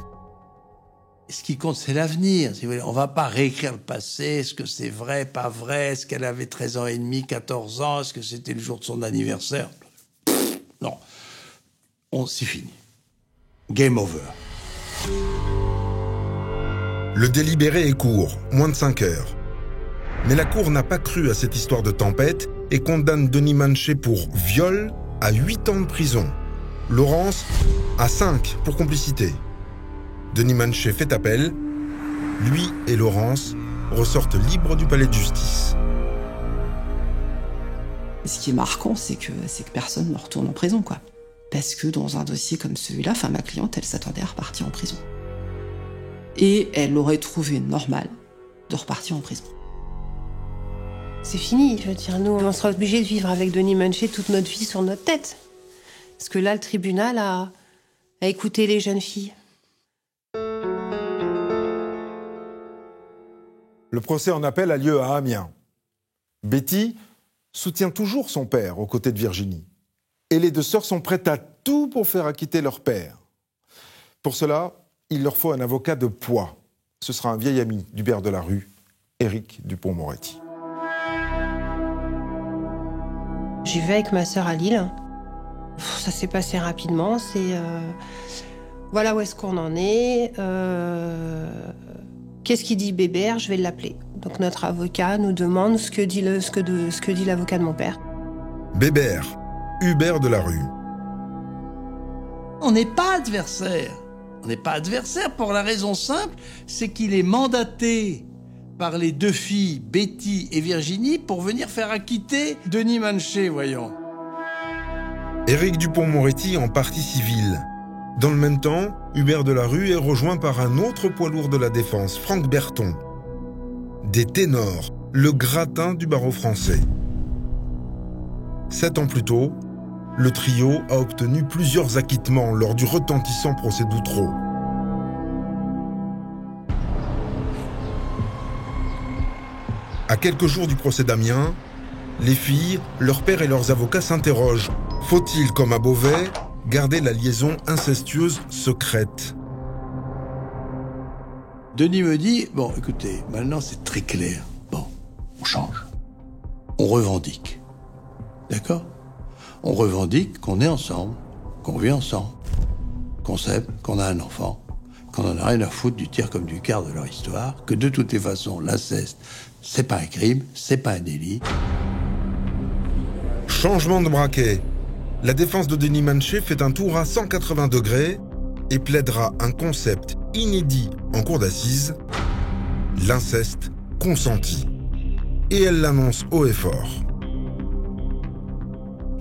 Ce qui compte, c'est l'avenir. Si vous voulez. On va pas réécrire le passé. Est-ce que c'est vrai, pas vrai? Est-ce qu'elle avait 13 ans et demi, 14 ans? Est-ce que c'était le jour de son anniversaire? Non. C'est fini. Game over. Le délibéré est court, moins de 5 heures. Mais la Cour n'a pas cru à cette histoire de tempête et condamne Denis Manchet pour viol à 8 ans de prison. Laurence à 5 pour complicité. Denis Manchet fait appel. Lui et Laurence ressortent libres du palais de justice. Ce qui est marquant, c'est que personne ne retourne en prison, quoi. Parce que dans un dossier comme celui-là, ma cliente, elle s'attendait à repartir en prison. Et elle aurait trouvé normal de repartir en prison. C'est fini, je veux dire, nous, on sera obligés de vivre avec Denis Manchet toute notre vie sur notre tête. Parce que là, le tribunal a écouté les jeunes filles. Le procès en appel a lieu à Amiens. Betty soutient toujours son père aux côtés de Virginie. Et les deux sœurs sont prêtes à tout pour faire acquitter leur père. Pour cela, il leur faut un avocat de poids. Ce sera un vieil ami d'Hubert de la Rue, Éric Dupond-Moretti. J'y vais avec ma sœur à Lille. Ça s'est passé rapidement. Voilà où est-ce qu'on en est. Qu'est-ce qu'il dit Bébert? Je vais l'appeler. Donc notre avocat nous demande ce que dit l'avocat de mon père. Bébert, Hubert de la Rue. On n'est pas adversaire. On n'est pas adversaire pour la raison simple, c'est qu'il est mandaté par les deux filles, Betty et Virginie, pour venir faire acquitter Denis Manché, voyons. Éric Dupond-Moretti en partie civile. Dans le même temps, Hubert de la Rue est rejoint par un autre poids lourd de la défense, Franck Berton. Des ténors, le gratin du barreau français. 7 ans plus tôt, le trio a obtenu plusieurs acquittements lors du retentissant procès d'Outreau. À quelques jours du procès d'Amiens, les filles, leur père et leurs avocats s'interrogent. Faut-il, comme à Beauvais, garder la liaison incestueuse secrète? Denis me dit, bon, écoutez, maintenant c'est très clair. Bon, on change. On revendique. D'accord? On revendique qu'on est ensemble, qu'on vit ensemble, qu'on s'aime, qu'on a un enfant, qu'on en a rien à foutre du tiers comme du quart de leur histoire, que de toutes les façons, l'inceste, c'est pas un crime, c'est pas un délit. Changement de braquet. La défense de Denis Manché fait un tour à 180 degrés et plaidera un concept inédit en cour d'assises, l'inceste consenti. Et elle l'annonce haut et fort.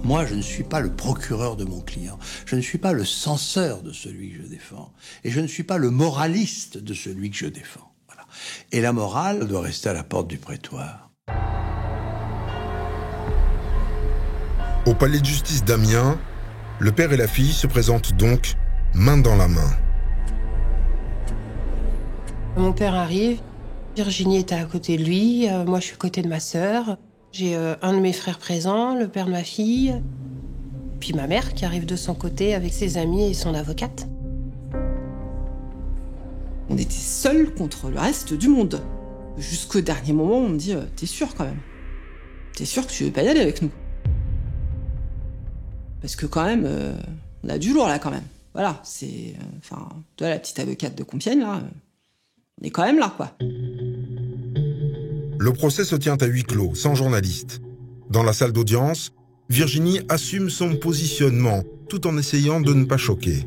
Moi, je ne suis pas le procureur de mon client. Je ne suis pas le censeur de celui que je défends. Et je ne suis pas le moraliste de celui que je défends. Voilà. Et la morale doit rester à la porte du prétoire. Au palais de justice d'Amiens, le père et la fille se présentent donc main dans la main. Mon père arrive, Virginie était à côté de lui, moi je suis à côté de ma sœur. J'ai un de mes frères présent, le père de ma fille, puis ma mère qui arrive de son côté avec ses amis et son avocate. On était seuls contre le reste du monde. Jusqu'au dernier moment, on me dit « T'es sûr quand même? T'es sûr que tu veux pas y aller avec nous ?» Parce que quand même, on a du lourd là quand même. Voilà, c'est... Enfin, toi la petite avocate de Compiègne là, on est quand même là quoi. Le procès se tient à huis clos, sans journaliste. Dans la salle d'audience, Virginie assume son positionnement, tout en essayant de ne pas choquer.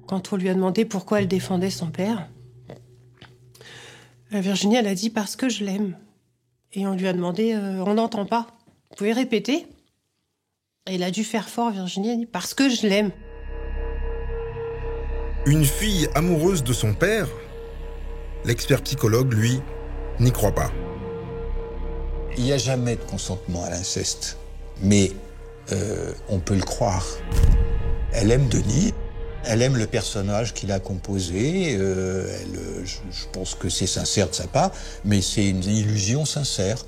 Quand on lui a demandé pourquoi elle défendait son père, Virginie, elle a dit « parce que je l'aime ». Et on lui a demandé « on n'entend pas, vous pouvez répéter ?» Et elle a dû faire fort, Virginie a dit « parce que je l'aime ». Une fille amoureuse de son père? L'expert psychologue, lui, n'y croit pas. Il n'y a jamais de consentement à l'inceste, mais on peut le croire. Elle aime Denis, elle aime le personnage qu'il a composé, je pense que c'est sincère de sa part, mais c'est une illusion sincère.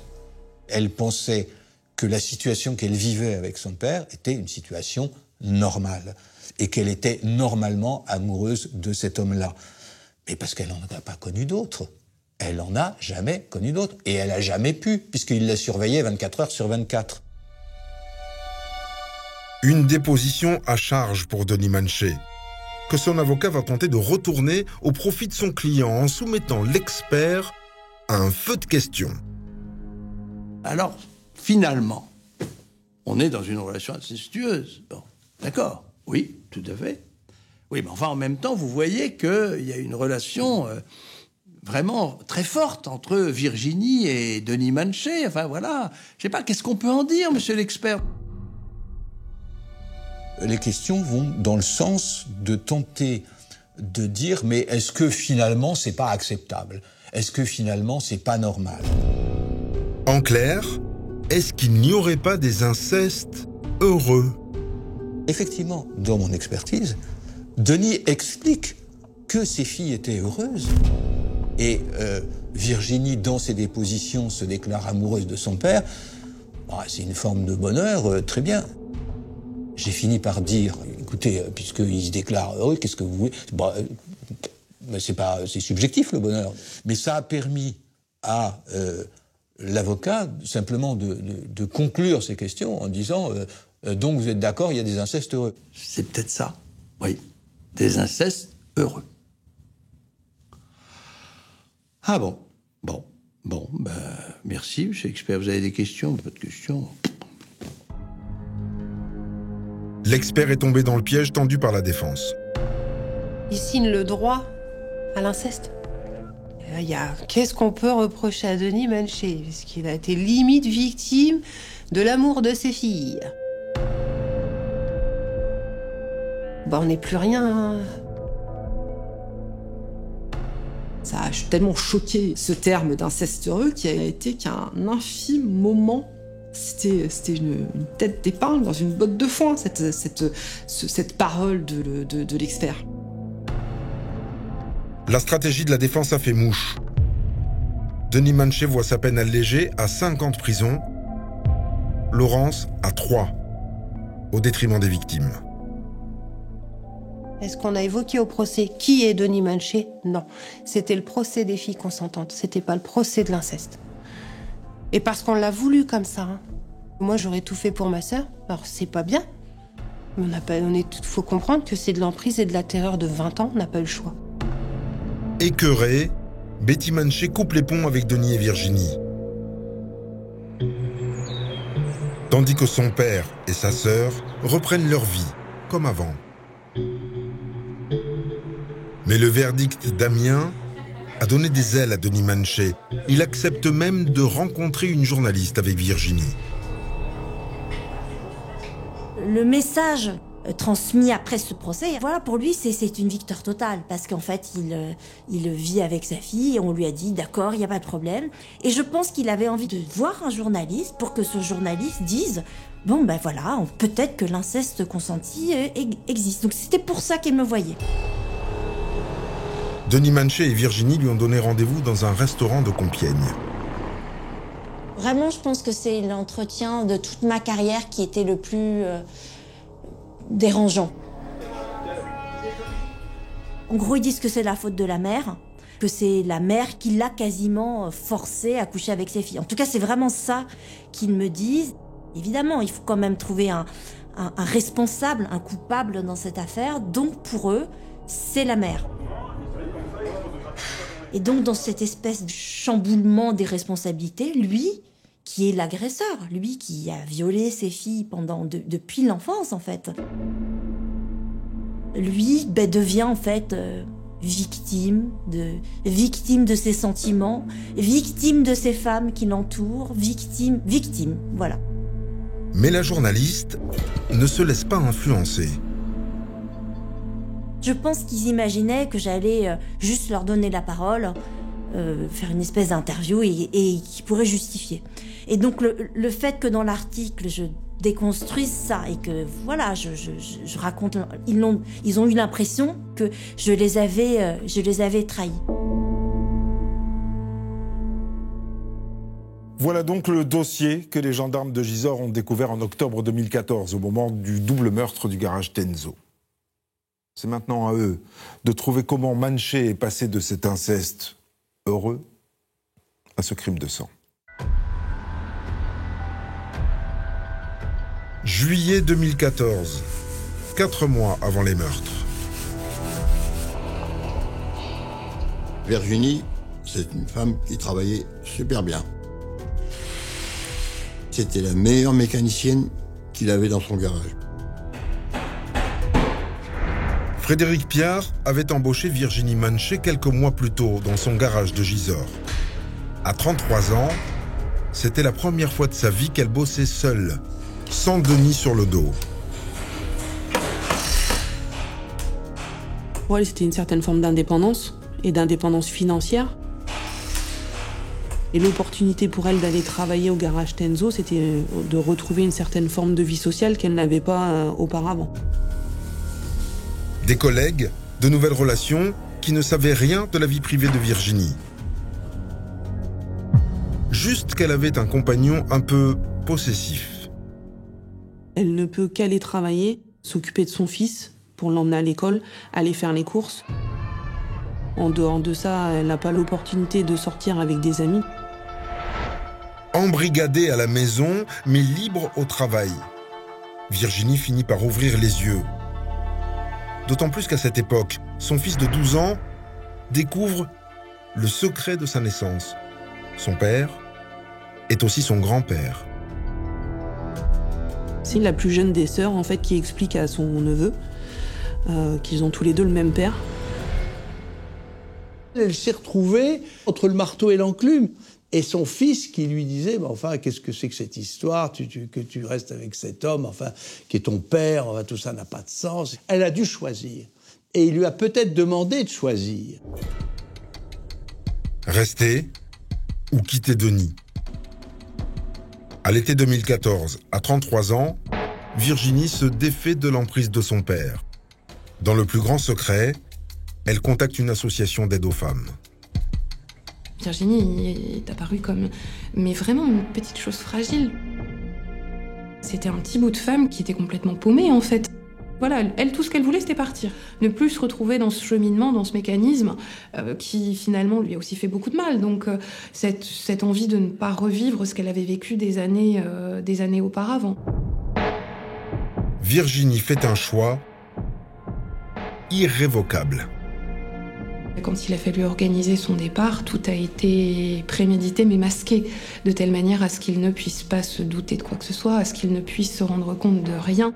Elle pensait que la situation qu'elle vivait avec son père était une situation normale, et qu'elle était normalement amoureuse de cet homme-là. Mais parce qu'elle n'en a pas connu d'autres. Elle n'en a jamais connu d'autres. Et elle n'a jamais pu, puisqu'il la surveillait 24 heures sur 24. Une déposition à charge pour Denis Manché, que son avocat va tenter de retourner au profit de son client en soumettant l'expert à un feu de questions. Alors, finalement, on est dans une relation incestueuse. Bon, d'accord, oui, tout à fait. Oui, mais enfin, en même temps, vous voyez qu'il y a une relation vraiment très forte entre Virginie et Denis Manché. Enfin, voilà. Je sais pas, qu'est-ce qu'on peut en dire, monsieur l'expert? Les questions vont dans le sens de tenter de dire, mais est-ce que finalement, c'est pas acceptable? Est-ce que finalement, c'est pas normal? En clair, est-ce qu'il n'y aurait pas des incestes heureux? Effectivement, dans mon expertise, Denis explique que ses filles étaient heureuses. Et Virginie, dans ses dépositions, se déclare amoureuse de son père. c'est une forme de bonheur, très bien. J'ai fini par dire, écoutez, puisqu'il se déclare heureux, qu'est-ce que vous voulez ? C'est subjectif le bonheur. Mais ça a permis à l'avocat simplement de conclure ces questions en disant donc vous êtes d'accord, il y a des incestes heureux. C'est peut-être ça, oui. Des incestes heureux. Ah bon, merci, monsieur l'expert. Vous avez des questions ? Pas de questions. L'expert est tombé dans le piège tendu par la défense. Il signe le droit à l'inceste. Qu'est-ce qu'on peut reprocher à Denis Manché ? Parce qu'il a été limite victime de l'amour de ses filles. On n'est plus rien. Ça a tellement choqué ce terme d'inceste heureux qui a été qu'un infime moment. C'était une tête d'épingle dans une botte de foin, cette parole de l'expert. La stratégie de la défense a fait mouche. Denis Manché voit sa peine allégée à 5 ans de prison, Laurence à 3, au détriment des victimes. Est-ce qu'on a évoqué au procès qui est Denis Manché ? Non. C'était le procès des filles consentantes, c'était pas le procès de l'inceste. Et parce qu'on l'a voulu comme ça. Moi, j'aurais tout fait pour ma sœur. Alors, c'est pas bien. Faut comprendre que c'est de l'emprise et de la terreur de 20 ans. On n'a pas eu le choix. Écœurée, Betty Manché coupe les ponts avec Denis et Virginie. Tandis que son père et sa sœur reprennent leur vie, comme avant. Mais le verdict d'Amiens a donné des ailes à Denis Manché. Il accepte même de rencontrer une journaliste avec Virginie. Le message transmis après ce procès, voilà, pour lui, c'est une victoire totale. Parce qu'en fait, il vit avec sa fille et on lui a dit, d'accord, il n'y a pas de problème. Et je pense qu'il avait envie de voir un journaliste pour que ce journaliste dise, voilà, peut-être que l'inceste consenti existe. Donc c'était pour ça qu'il me voyait. Denis Manché et Virginie lui ont donné rendez-vous dans un restaurant de Compiègne. Vraiment, je pense que c'est l'entretien de toute ma carrière qui était le plus dérangeant. En gros, ils disent que c'est la faute de la mère, que c'est la mère qui l'a quasiment forcé à coucher avec ses filles. En tout cas, c'est vraiment ça qu'ils me disent. Évidemment, il faut quand même trouver un responsable, un coupable dans cette affaire. Donc, pour eux, c'est la mère. Et donc, dans cette espèce de chamboulement des responsabilités, lui, qui est l'agresseur, lui qui a violé ses filles depuis l'enfance, en fait, lui devient, en fait, victime de ses sentiments, victime de ces femmes qui l'entourent, victime, voilà. Mais la journaliste ne se laisse pas influencer. Je pense qu'ils imaginaient que j'allais juste leur donner la parole, faire une espèce d'interview et qui pourrait justifier. Et donc le fait que dans l'article je déconstruise ça et que voilà, je raconte, ils ont eu l'impression que je les avais trahis. Voilà donc le dossier que les gendarmes de Gisors ont découvert en octobre 2014, au moment du double meurtre du garage Tenzo. C'est maintenant à eux de trouver comment Manché est passé de cet inceste heureux à ce crime de sang. Juillet 2014, 4 mois avant les meurtres. Virginie, c'est une femme qui travaillait super bien. C'était la meilleure mécanicienne qu'il avait dans son garage. Frédéric Piard avait embauché Virginie Manché quelques mois plus tôt dans son garage de Gisors. À 33 ans, c'était la première fois de sa vie qu'elle bossait seule, sans Denis sur le dos. Pour elle, c'était une certaine forme d'indépendance et d'indépendance financière. Et l'opportunité pour elle d'aller travailler au garage Tenzo, c'était de retrouver une certaine forme de vie sociale qu'elle n'avait pas auparavant. Des collègues, de nouvelles relations qui ne savaient rien de la vie privée de Virginie. Juste qu'elle avait un compagnon un peu possessif. Elle ne peut qu'aller travailler, s'occuper de son fils pour l'emmener à l'école, aller faire les courses. En dehors de ça, elle n'a pas l'opportunité de sortir avec des amis. Embrigadée à la maison, mais libre au travail, Virginie finit par ouvrir les yeux. D'autant plus qu'à cette époque, son fils de 12 ans découvre le secret de sa naissance. Son père est aussi son grand-père. C'est la plus jeune des sœurs, en fait, qui explique à son neveu qu'ils ont tous les deux le même père. Elle s'est retrouvée entre le marteau et l'enclume. Et son fils qui lui disait, enfin, qu'est-ce que c'est que cette histoire, que tu restes avec cet homme, enfin, qui est ton père, enfin, tout ça n'a pas de sens. Elle a dû choisir. Et il lui a peut-être demandé de choisir. Rester ou quitter Denis. À l'été 2014, à 33 ans, Virginie se défait de l'emprise de son père. Dans le plus grand secret, elle contacte une association d'aide aux femmes. Virginie est apparue comme, mais vraiment une petite chose fragile. C'était un petit bout de femme qui était complètement paumée, en fait. Voilà, elle, tout ce qu'elle voulait, c'était partir. Ne plus se retrouver dans ce cheminement, dans ce mécanisme, qui finalement lui a aussi fait beaucoup de mal. Donc cette envie de ne pas revivre ce qu'elle avait vécu des années auparavant. Virginie fait un choix irrévocable. Quand il a fallu organiser son départ, tout a été prémédité mais masqué, de telle manière à ce qu'il ne puisse pas se douter de quoi que ce soit, à ce qu'il ne puisse se rendre compte de rien.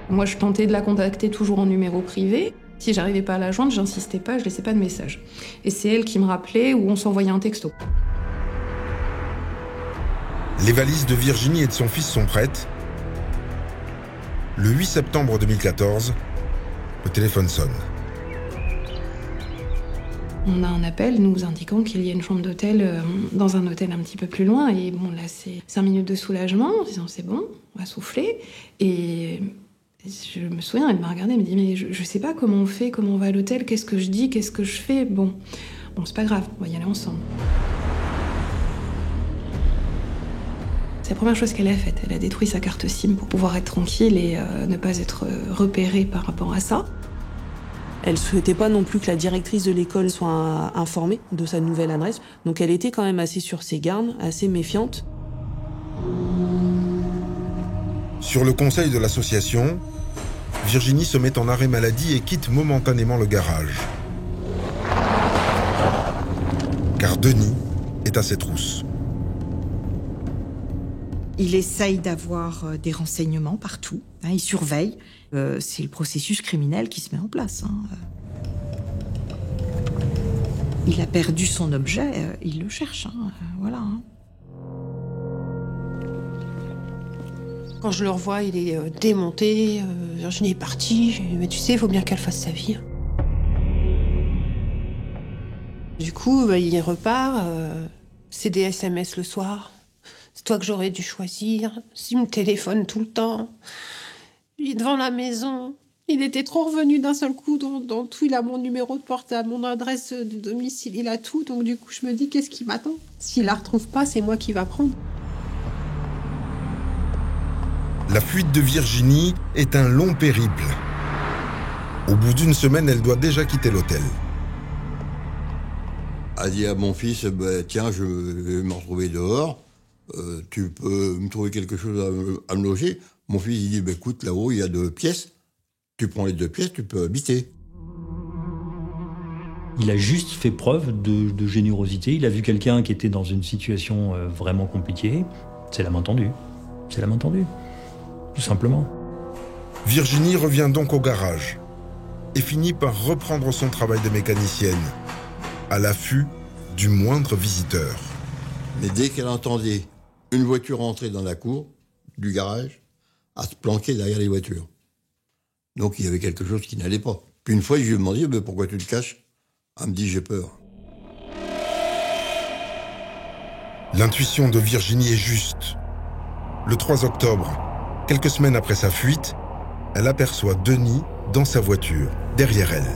Moi, je tentais de la contacter toujours en numéro privé. Si j'arrivais pas à la joindre, j'insistais pas, je laissais pas de message. Et c'est elle qui me rappelait ou on s'envoyait un texto. Les valises de Virginie et de son fils sont prêtes. Le 8 septembre 2014, le téléphone sonne. On a un appel nous indiquant qu'il y a une chambre d'hôtel dans un hôtel un petit peu plus loin. Et bon, là, c'est 5 minutes de soulagement, en disant c'est bon, on va souffler. Et je me souviens, elle m'a regardée, elle me dit mais je sais pas comment on fait, comment on va à l'hôtel, qu'est-ce que je dis, qu'est-ce que je fais. Bon, c'est pas grave, on va y aller ensemble. C'est la première chose qu'elle a faite. Elle a détruit sa carte SIM pour pouvoir être tranquille et ne pas être repérée par rapport à ça. Elle souhaitait pas non plus que la directrice de l'école soit informée de sa nouvelle adresse. Donc elle était quand même assez sur ses gardes, assez méfiante. Sur le conseil de l'association, Virginie se met en arrêt maladie et quitte momentanément le garage. Car Denis est à ses trousses. Il essaye d'avoir des renseignements partout. Il surveille. C'est le processus criminel qui se met en place. Il a perdu son objet, il le cherche. Voilà. Quand je le revois, il est démonté. Virginie est partie. Je lui dis, mais tu sais, il faut bien qu'elle fasse sa vie. Du coup, il repart. C'est des SMS le soir. C'est toi que j'aurais dû choisir. Il me téléphone tout le temps. Il est devant la maison. Il était trop revenu d'un seul coup dans tout. Il a mon numéro de portable, mon adresse de domicile, il a tout. Donc du coup, je me dis, qu'est-ce qui m'attend? S'il la retrouve pas, c'est moi qui va prendre. La fuite de Virginie est un long périple. Au bout d'une semaine, elle doit déjà quitter l'hôtel. A dit à mon fils, tiens, je vais me retrouver dehors. Tu peux me trouver quelque chose à me loger. Mon fils, il dit, écoute, là-haut, il y a 2 pièces. Tu prends les 2 pièces, tu peux habiter. Il a juste fait preuve de générosité. Il a vu quelqu'un qui était dans une situation vraiment compliquée. C'est la main tendue. C'est la main tendue. Tout simplement. Virginie revient donc au garage et finit par reprendre son travail de mécanicienne, à l'affût du moindre visiteur. Mais dès qu'elle entendait une voiture entrer dans la cour du garage, à se planquer derrière les voitures. Donc il y avait quelque chose qui n'allait pas. Puis une fois, je lui ai demandé, pourquoi tu te caches? Elle me dit, j'ai peur. L'intuition de Virginie est juste. Le 3 octobre, quelques semaines après sa fuite, elle aperçoit Denis dans sa voiture, derrière elle.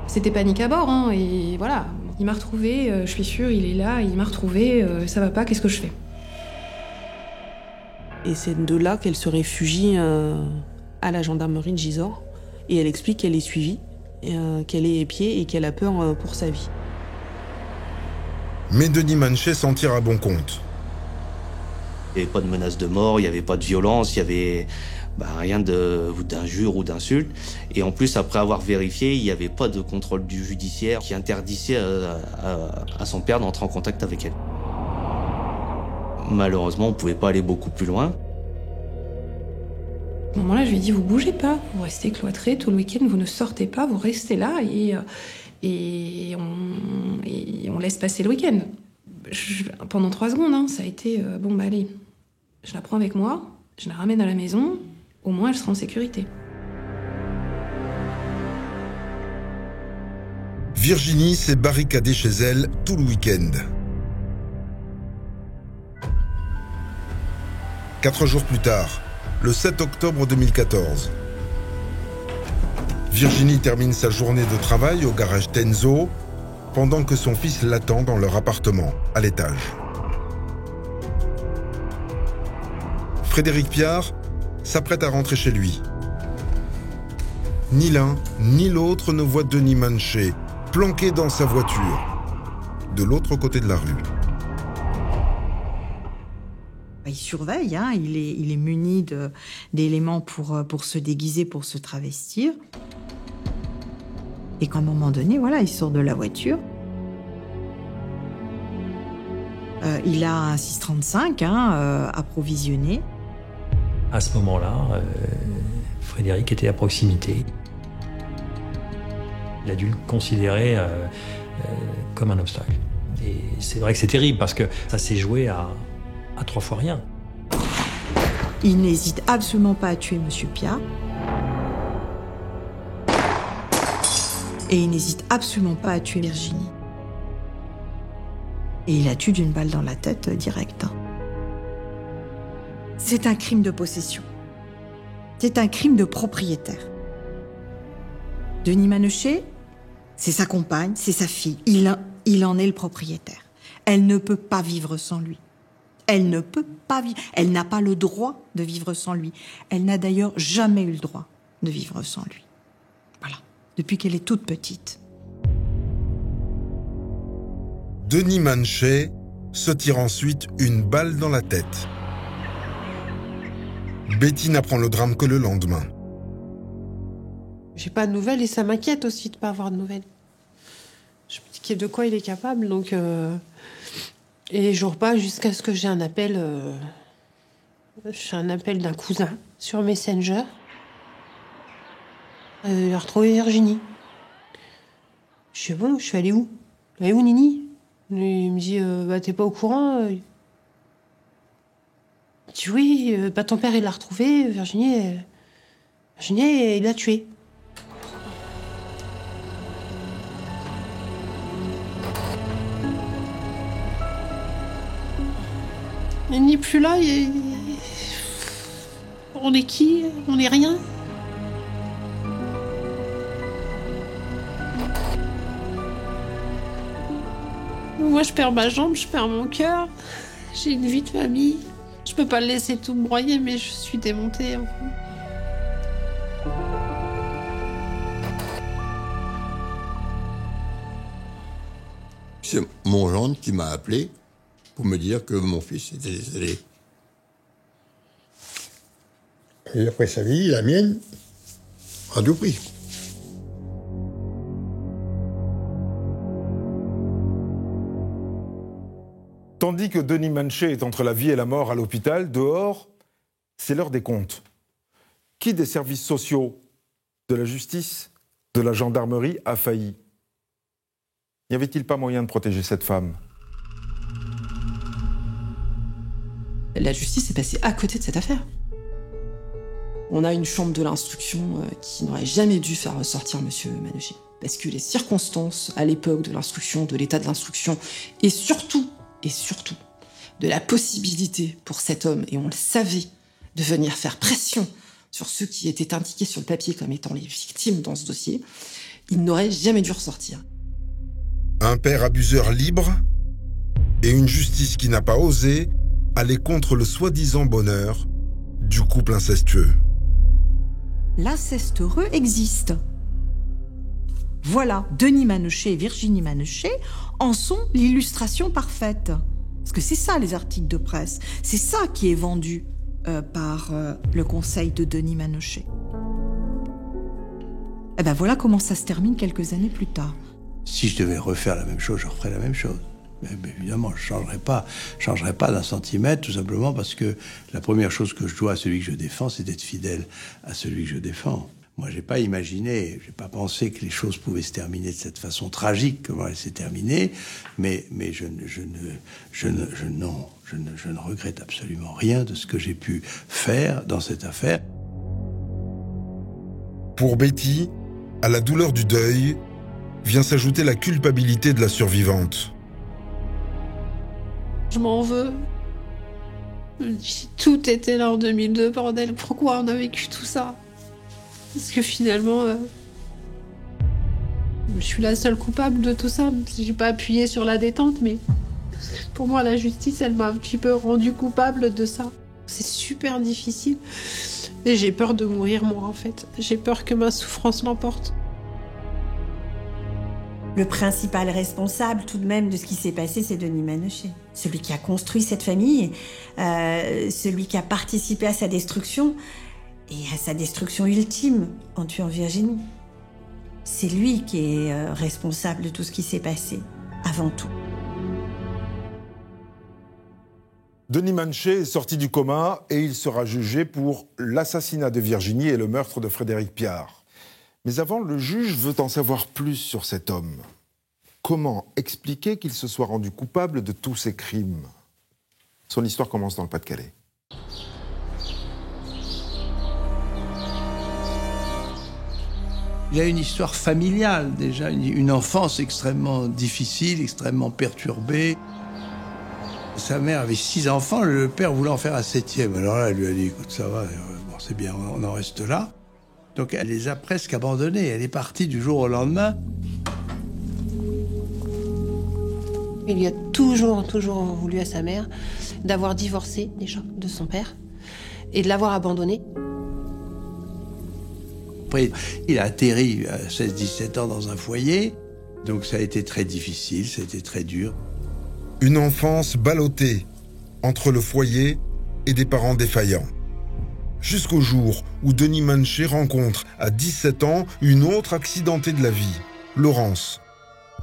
C'était panique à bord, et voilà. Il m'a retrouvée, je suis sûre, il est là, il m'a retrouvée, ça va pas, qu'est-ce que je fais ? Et c'est de là qu'elle se réfugie à la gendarmerie de Gisors. Et elle explique qu'elle est suivie, qu'elle est épiée et qu'elle a peur pour sa vie. Mais Denis Manchet s'en tire à bon compte. Il n'y avait pas de menace de mort, il n'y avait pas de violence, il y avait rien d'injures ou d'insultes. Et en plus, après avoir vérifié, il n'y avait pas de contrôle du judiciaire qui interdisait à son père d'entrer en contact avec elle. Malheureusement, on ne pouvait pas aller beaucoup plus loin. À ce moment-là, je lui ai dit, vous bougez pas, vous restez cloîtrés tout le week-end, vous ne sortez pas, vous restez là et on laisse passer le week-end. Pendant 3 secondes, ça a été, allez, je la prends avec moi, je la ramène à la maison, au moins elle sera en sécurité. Virginie s'est barricadée chez elle tout le week-end. 4 jours plus tard, le 7 octobre 2014. Virginie termine sa journée de travail au garage Tenzo, pendant que son fils l'attend dans leur appartement, à l'étage. Frédéric Piard s'apprête à rentrer chez lui. Ni l'un, ni l'autre ne voit Denis Manchet, planqué dans sa voiture, de l'autre côté de la rue. Il surveille, il est muni d'éléments pour se déguiser, pour se travestir. Et qu'à un moment donné, il sort de la voiture. Il a un 635 approvisionné. À ce moment-là, Frédéric était à proximité. Il a dû le considérer comme un obstacle. Et c'est vrai que c'est terrible parce que ça s'est joué à 3 fois rien. Il n'hésite absolument pas à tuer M. Piard. Et il n'hésite absolument pas à tuer Virginie. Et il la tue d'une balle dans la tête direct. C'est un crime de possession. C'est un crime de propriétaire. Denis Manchet, c'est sa compagne, c'est sa fille. Il en est le propriétaire. Elle ne peut pas vivre sans lui. Elle ne peut pas vivre. Elle n'a pas le droit de vivre sans lui. Elle n'a d'ailleurs jamais eu le droit de vivre sans lui. Voilà. Depuis qu'elle est toute petite. Denis Manchet se tire ensuite une balle dans la tête. Betty n'apprend le drame que le lendemain. J'ai pas de nouvelles et ça m'inquiète aussi de pas avoir de nouvelles. Je me dis de quoi il est capable, donc... Et les jours passent jusqu'à ce que j'ai un appel... J'ai un appel d'un cousin sur Messenger. Il a retrouvé Virginie. Je sais pas, je suis allée où? Elle est où, Nini? Il me dit, t'es pas au courant? Je dis, oui, ton père, il l'a retrouvée, Virginie, il l'a tuée. Il n'est plus là, on est qui? On est rien? Moi, je perds ma jambe, je perds mon cœur. J'ai une vie de famille. Je peux pas le laisser tout me broyer, mais je suis démontée. C'est mon gendre qui m'a appelé pour me dire que mon fils était décédé. Et après sa vie, la mienne, à tout prix. Tandis que Denis Manchet est entre la vie et la mort à l'hôpital, dehors, c'est l'heure des comptes. Qui des services sociaux, de la justice, de la gendarmerie a failli? N'y avait-il pas moyen de protéger cette femme? La justice est passée à côté de cette affaire. On a une chambre de l'instruction qui n'aurait jamais dû faire ressortir M. Manchet. Parce que les circonstances, à l'époque de l'instruction, de l'état de l'instruction, et surtout, de la possibilité pour cet homme, et on le savait, de venir faire pression sur ceux qui étaient indiqués sur le papier comme étant les victimes dans ce dossier, il n'aurait jamais dû ressortir. Un père abuseur libre et une justice qui n'a pas osé aller contre le soi-disant bonheur du couple incestueux. L'inceste heureux existe. Voilà, Denis Manochet et Virginie Manochet en sont l'illustration parfaite. Parce que c'est ça les articles de presse, c'est ça qui est vendu par le conseil de Denis Manochet. Et ben voilà comment ça se termine quelques années plus tard. Si je devais refaire la même chose, je referais la même chose. Mais évidemment, je changerais pas d'un centimètre, tout simplement parce que la première chose que je dois à celui que je défends, c'est d'être fidèle à celui que je défends. Moi, j'ai pas imaginé, j'ai pas pensé que les choses pouvaient se terminer de cette façon tragique, comment elles s'est terminée, mais je ne regrette absolument rien de ce que j'ai pu faire dans cette affaire. Pour Betty, à la douleur du deuil, vient s'ajouter la culpabilité de la survivante. Je m'en veux. Tout était là en 2002, bordel. Pourquoi on a vécu tout ça? Parce que finalement, je suis la seule coupable de tout ça. J'ai pas appuyé sur la détente, mais pour moi, la justice, elle m'a un petit peu rendue coupable de ça. C'est super difficile. Et j'ai peur de mourir, moi, en fait. J'ai peur que ma souffrance l'emporte. Le principal responsable, tout de même, de ce qui s'est passé, c'est Denis Manochet. Celui qui a construit cette famille, celui qui a participé à sa destruction, et à sa destruction ultime en tuant Virginie. C'est lui qui est responsable de tout ce qui s'est passé, avant tout. Denis Manochet est sorti du coma et il sera jugé pour l'assassinat de Virginie et le meurtre de Frédéric Piard. Mais avant, le juge veut en savoir plus sur cet homme. Comment expliquer qu'il se soit rendu coupable de tous ces crimes? Son histoire commence dans le Pas-de-Calais. Il a une histoire familiale, déjà, une enfance extrêmement difficile, extrêmement perturbée. Sa mère avait 6 enfants, le père voulait en faire un 7e. Alors là, elle lui a dit, écoute, ça va, bon, c'est bien, on en reste là. Donc elle les a presque abandonnés. Elle est partie du jour au lendemain. Il lui a toujours voulu à sa mère d'avoir divorcé déjà de son père et de l'avoir abandonné. Après, il a atterri à 16-17 ans dans un foyer. Donc ça a été très difficile, ça a été très dur. Une enfance ballottée entre le foyer et des parents défaillants. Jusqu'au jour où Denis Manochet rencontre, à 17 ans, une autre accidentée de la vie, Laurence,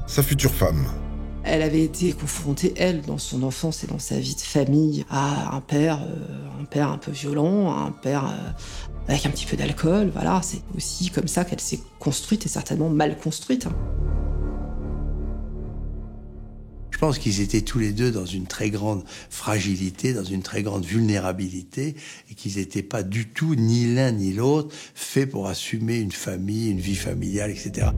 sa future femme. Elle avait été confrontée, elle, dans son enfance et dans sa vie de famille, à un père un peu violent, un père avec un petit peu d'alcool, voilà. C'est aussi comme ça qu'elle s'est construite, et certainement mal construite. Je pense qu'ils étaient tous les deux dans une très grande fragilité, dans une très grande vulnérabilité, et qu'ils n'étaient pas du tout, ni l'un ni l'autre, faits pour assumer une famille, une vie familiale, etc.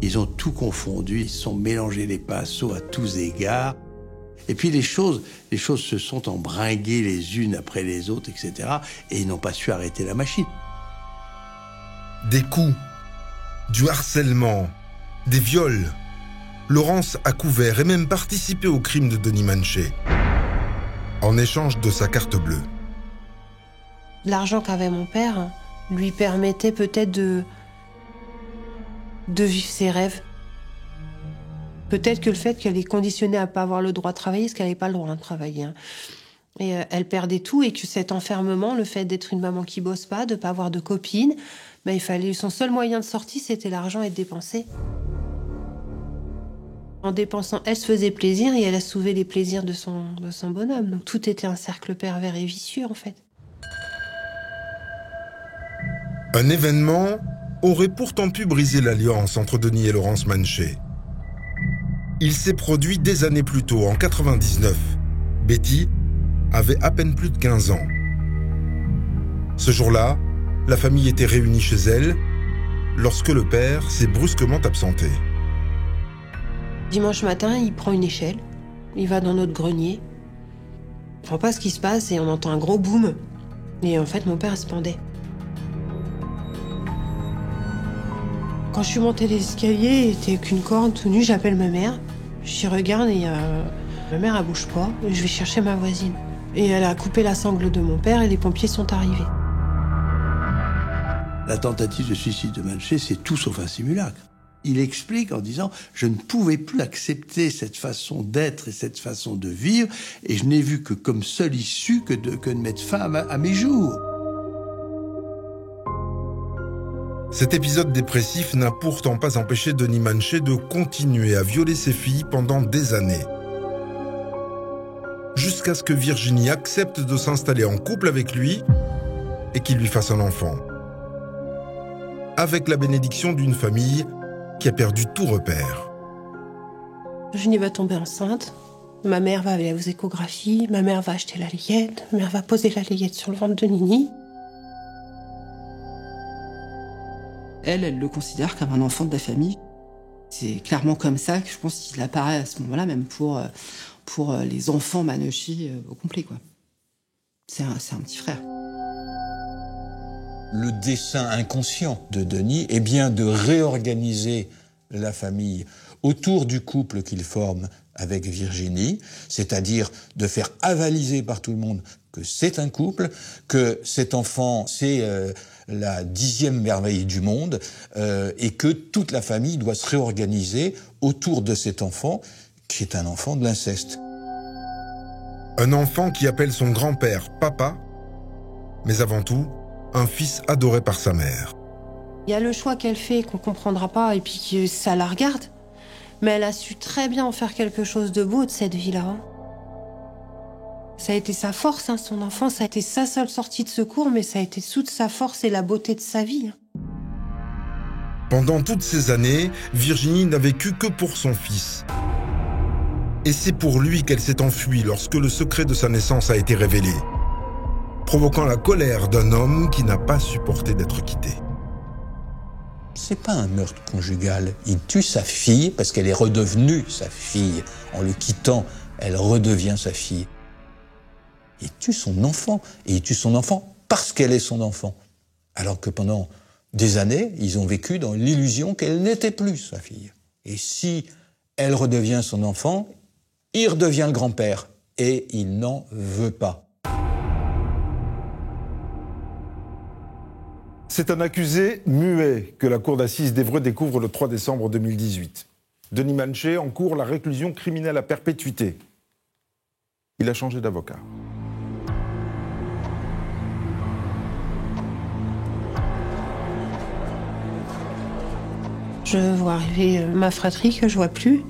Ils ont tout confondu, ils se sont mélangés les pinceaux à tous égards. Et puis les choses se sont embringuées les unes après les autres, etc. Et ils n'ont pas su arrêter la machine. Des coups, du harcèlement, des viols. Laurence a couvert et même participé au crime de Denis Manochet, en échange de sa carte bleue. L'argent qu'avait mon père lui permettait peut-être de vivre ses rêves. Peut-être que le fait qu'elle est conditionnée à ne pas avoir le droit de travailler, parce qu'elle n'avait pas le droit de travailler. Hein. Et elle perdait tout, et que cet enfermement, le fait d'être une maman qui bosse pas, de ne pas avoir de copine, il fallait, son seul moyen de sortie, c'était l'argent et de dépenser. En dépensant, elle se faisait plaisir et elle assouvait les plaisirs de son bonhomme. Donc tout était un cercle pervers et vicieux, en fait. Un événement aurait pourtant pu briser l'alliance entre Denis et Laurence Manochet. Il s'est produit des années plus tôt, en 99. Betty avait à peine plus de 15 ans. Ce jour-là, la famille était réunie chez elle lorsque le père s'est brusquement absenté. Dimanche matin, il prend une échelle, il va dans notre grenier. On ne comprend pas ce qui se passe et on entend un gros boom. Et en fait, mon père se pendait. Quand je suis montée l'escalier, il était qu'une corde, tout nu, j'appelle ma mère. J'y regarde et ma mère, elle bouge pas. Et je vais chercher ma voisine. Et elle a coupé la sangle de mon père et les pompiers sont arrivés. La tentative de suicide de Manché, c'est tout sauf un simulacre. Il explique en disant « Je ne pouvais plus accepter cette façon d'être et cette façon de vivre, et je n'ai vu que comme seule issue que de mettre fin à mes jours. » Cet épisode dépressif n'a pourtant pas empêché Denis Manché de continuer à violer ses filles pendant des années. Jusqu'à ce que Virginie accepte de s'installer en couple avec lui et qu'il lui fasse un enfant. Avec la bénédiction d'une famille qui a perdu tout repère. Virginie va tomber enceinte. Ma mère va aller aux échographies. Ma mère va acheter la layette. Ma mère va poser la layette sur le ventre de Nini. Elle le considère comme un enfant de la famille. C'est clairement comme ça que je pense qu'il apparaît à ce moment-là, même pour les enfants Manouchi au complet, quoi. C'est un petit frère. Le dessein inconscient de Denis est bien de réorganiser la famille autour du couple qu'il forme avec Virginie, c'est-à-dire de faire avaliser par tout le monde que c'est un couple, que cet enfant, c'est la 10e merveille du monde, et que toute la famille doit se réorganiser autour de cet enfant, qui est un enfant de l'inceste. Un enfant qui appelle son grand-père papa, mais avant tout, un fils adoré par sa mère. Il y a le choix qu'elle fait qu'on comprendra pas et puis que ça la regarde. Mais elle a su très bien en faire quelque chose de beau de cette vie-là. Ça a été sa force, son enfant, ça a été sa seule sortie de secours, mais ça a été toute sa force et la beauté de sa vie. Pendant toutes ces années, Virginie n'a vécu que pour son fils. Et c'est pour lui qu'elle s'est enfuie lorsque le secret de sa naissance a été révélé, provoquant la colère d'un homme qui n'a pas supporté d'être quitté. C'est pas un meurtre conjugal. Il tue sa fille parce qu'elle est redevenue sa fille. En le quittant, elle redevient sa fille. Il tue son enfant. Et il tue son enfant parce qu'elle est son enfant. Alors que pendant des années, ils ont vécu dans l'illusion qu'elle n'était plus sa fille. Et si elle redevient son enfant, il redevient le grand-père. Et il n'en veut pas. C'est un accusé muet que la cour d'assises d'Évreux découvre le 3 décembre 2018. Denis Manché encourt la réclusion criminelle à perpétuité. Il a changé d'avocat. Je vois arriver ma fratrie que je vois plus.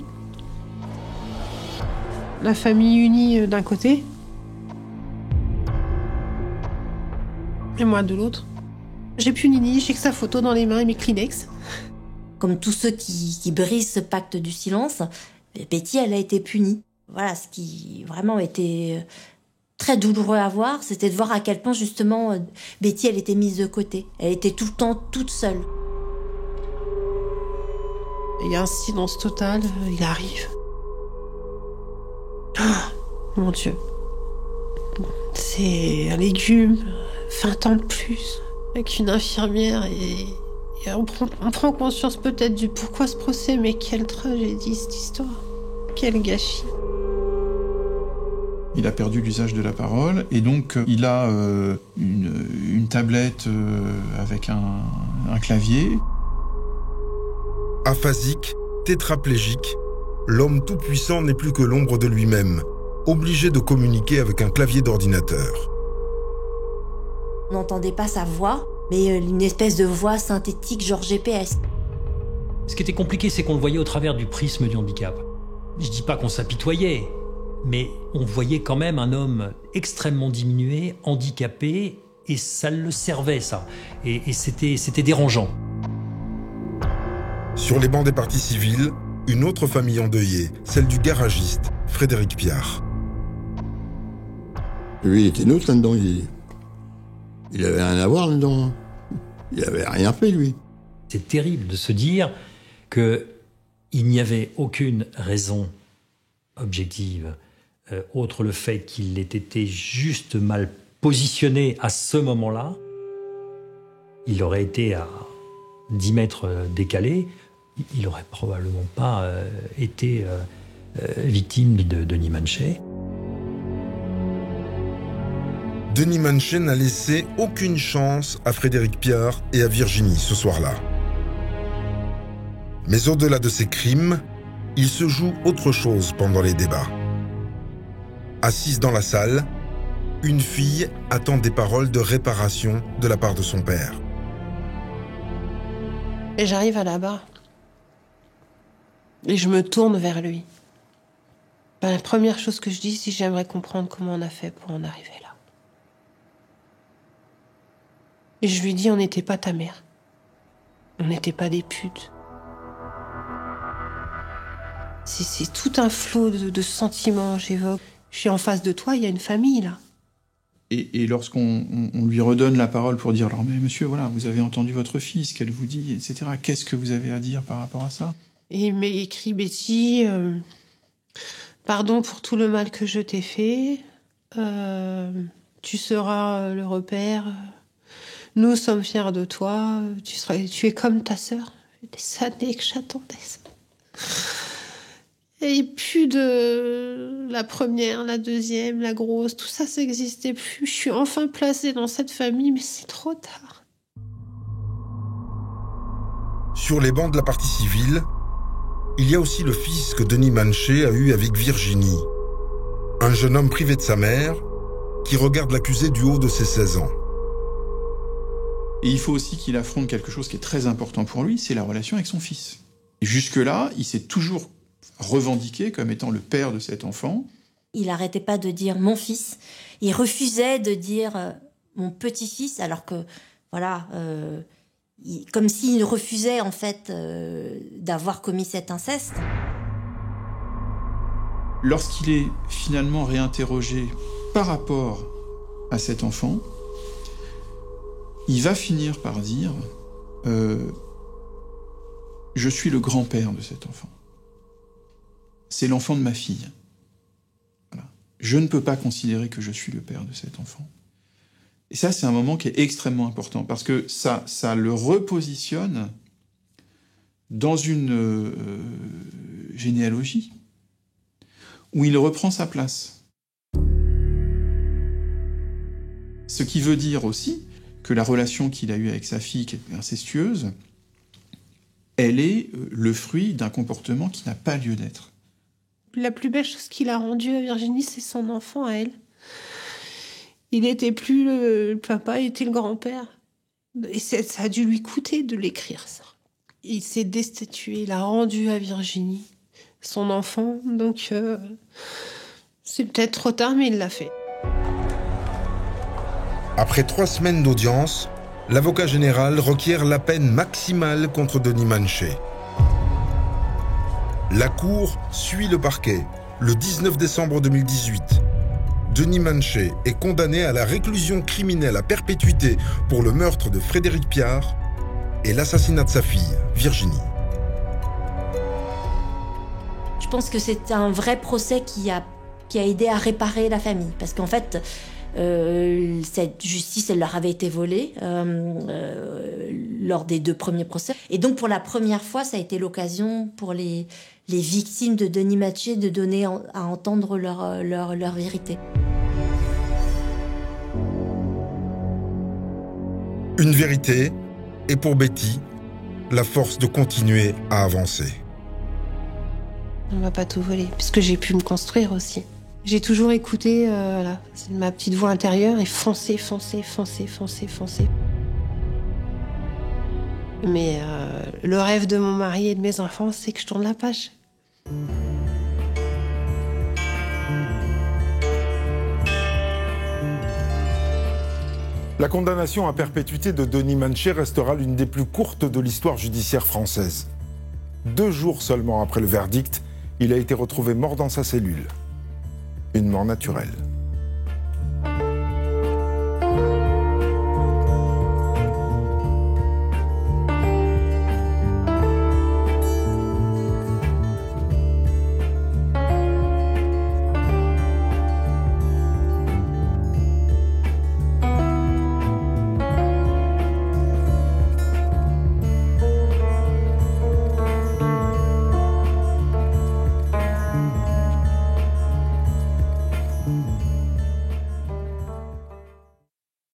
La famille unie d'un côté. Et moi de l'autre. J'ai plus Nini, j'ai que sa photo dans les mains et mes Kleenex. Comme tous ceux qui brisent ce pacte du silence, Betty, elle a été punie. Voilà, ce qui vraiment était très douloureux à voir, c'était de voir à quel point justement Betty, elle était mise de côté. Elle était tout le temps toute seule. Il y a un silence total, il arrive. Oh, mon Dieu. C'est un légume, 20 ans de plus. Avec une infirmière et on prend conscience peut-être du pourquoi ce procès, mais quelle tragédie cette histoire. Quel gâchis. Il a perdu l'usage de la parole et donc il a une tablette avec un clavier. Aphasique, tétraplégique, l'homme tout-puissant n'est plus que l'ombre de lui-même, obligé de communiquer avec un clavier d'ordinateur. On n'entendait pas sa voix, mais une espèce de voix synthétique genre GPS. Ce qui était compliqué, c'est qu'on le voyait au travers du prisme du handicap. Je dis pas qu'on s'apitoyait, mais on voyait quand même un homme extrêmement diminué, handicapé, et ça le servait, ça. Et c'était dérangeant. Sur les bancs des parties civiles, une autre famille endeuillée, celle du garagiste, Frédéric Piard. Lui, il était neutre là-dedans, il avait rien à voir là-dedans. Il avait rien fait, lui. C'est terrible de se dire qu'il n'y avait aucune raison objective, autre le fait qu'il ait été juste mal positionné à ce moment-là. Il aurait été à 10 mètres décalés, il n'aurait probablement pas été victime de Denis Manchet. Denis Manchet n'a laissé aucune chance à Frédéric Piard et à Virginie ce soir-là. Mais au-delà de ces crimes, il se joue autre chose pendant les débats. Assise dans la salle, une fille attend des paroles de réparation de la part de son père. Et j'arrive à la barre. Et je me tourne vers lui. La première chose que je dis, c'est que j'aimerais comprendre comment on a fait pour en arriver là. Et je lui dis, on n'était pas ta mère. On n'était pas des putes. C'est tout un flot de sentiments, j'évoque. Je suis en face de toi, il y a une famille, là. Et lorsqu'on lui redonne la parole pour dire « Alors, mais monsieur, voilà, vous avez entendu votre fille, ce qu'elle vous dit, etc. Qu'est-ce que vous avez à dire par rapport à ça ?» Et il m'a écrit « Betty, pardon pour tout le mal que je t'ai fait. Tu seras le repère. Nous sommes fiers de toi. Tu es comme ta sœur. » Des années que j'attendais ça. Et plus de la première, la deuxième, la grosse, tout ça, ça n'existait plus. Je suis enfin placée dans cette famille, mais c'est trop tard. Sur les bancs de la partie civile, il y a aussi le fils que Denis Manchet a eu avec Virginie. Un jeune homme privé de sa mère qui regarde l'accusé du haut de ses 16 ans. Et il faut aussi qu'il affronte quelque chose qui est très important pour lui, c'est la relation avec son fils. Et jusque-là, il s'est toujours revendiqué comme étant le père de cet enfant. Il n'arrêtait pas de dire « mon fils ». Il refusait de dire « mon petit-fils », alors que, voilà, comme s'il refusait, en fait, d'avoir commis cet inceste. Lorsqu'il est finalement réinterrogé par rapport à cet enfant, il va finir par dire « je suis le grand-père de cet enfant. C'est l'enfant de ma fille. Voilà. Je ne peux pas considérer que je suis le père de cet enfant. » Et ça, c'est un moment qui est extrêmement important, parce que ça le repositionne dans une généalogie où il reprend sa place. Ce qui veut dire aussi que la relation qu'il a eue avec sa fille, qui est incestueuse, elle est le fruit d'un comportement qui n'a pas lieu d'être. La plus belle chose qu'il a rendue à Virginie, c'est son enfant à elle. Il n'était plus le papa, il était le grand-père. Et ça a dû lui coûter de l'écrire, ça. Il s'est destitué, il a rendu à Virginie son enfant. Donc, c'est peut-être trop tard, mais il l'a fait. Après 3 semaines d'audience, l'avocat général requiert la peine maximale contre Denis Manchet. La Cour suit le parquet. Le 19 décembre 2018, Denis Manchet est condamné à la réclusion criminelle à perpétuité pour le meurtre de Frédéric Piard et l'assassinat de sa fille, Virginie. Je pense que c'est un vrai procès qui a aidé à réparer la famille. Parce qu'en fait, cette justice, elle leur avait été volée lors des 2 premiers procès. Et donc, pour la première fois, ça a été l'occasion pour les victimes de Denis Manchet de donner à entendre leur vérité. Une vérité, et pour Betty, la force de continuer à avancer. On m'a pas tout volé, puisque j'ai pu me construire aussi. J'ai toujours écouté voilà, c'est ma petite voix intérieure et foncer. Mais le rêve de mon mari et de mes enfants, c'est que je tourne la page. La condamnation à perpétuité de Denis Manchet restera l'une des plus courtes de l'histoire judiciaire française. 2 jours seulement après le verdict, il a été retrouvé mort dans sa cellule. Une mort naturelle.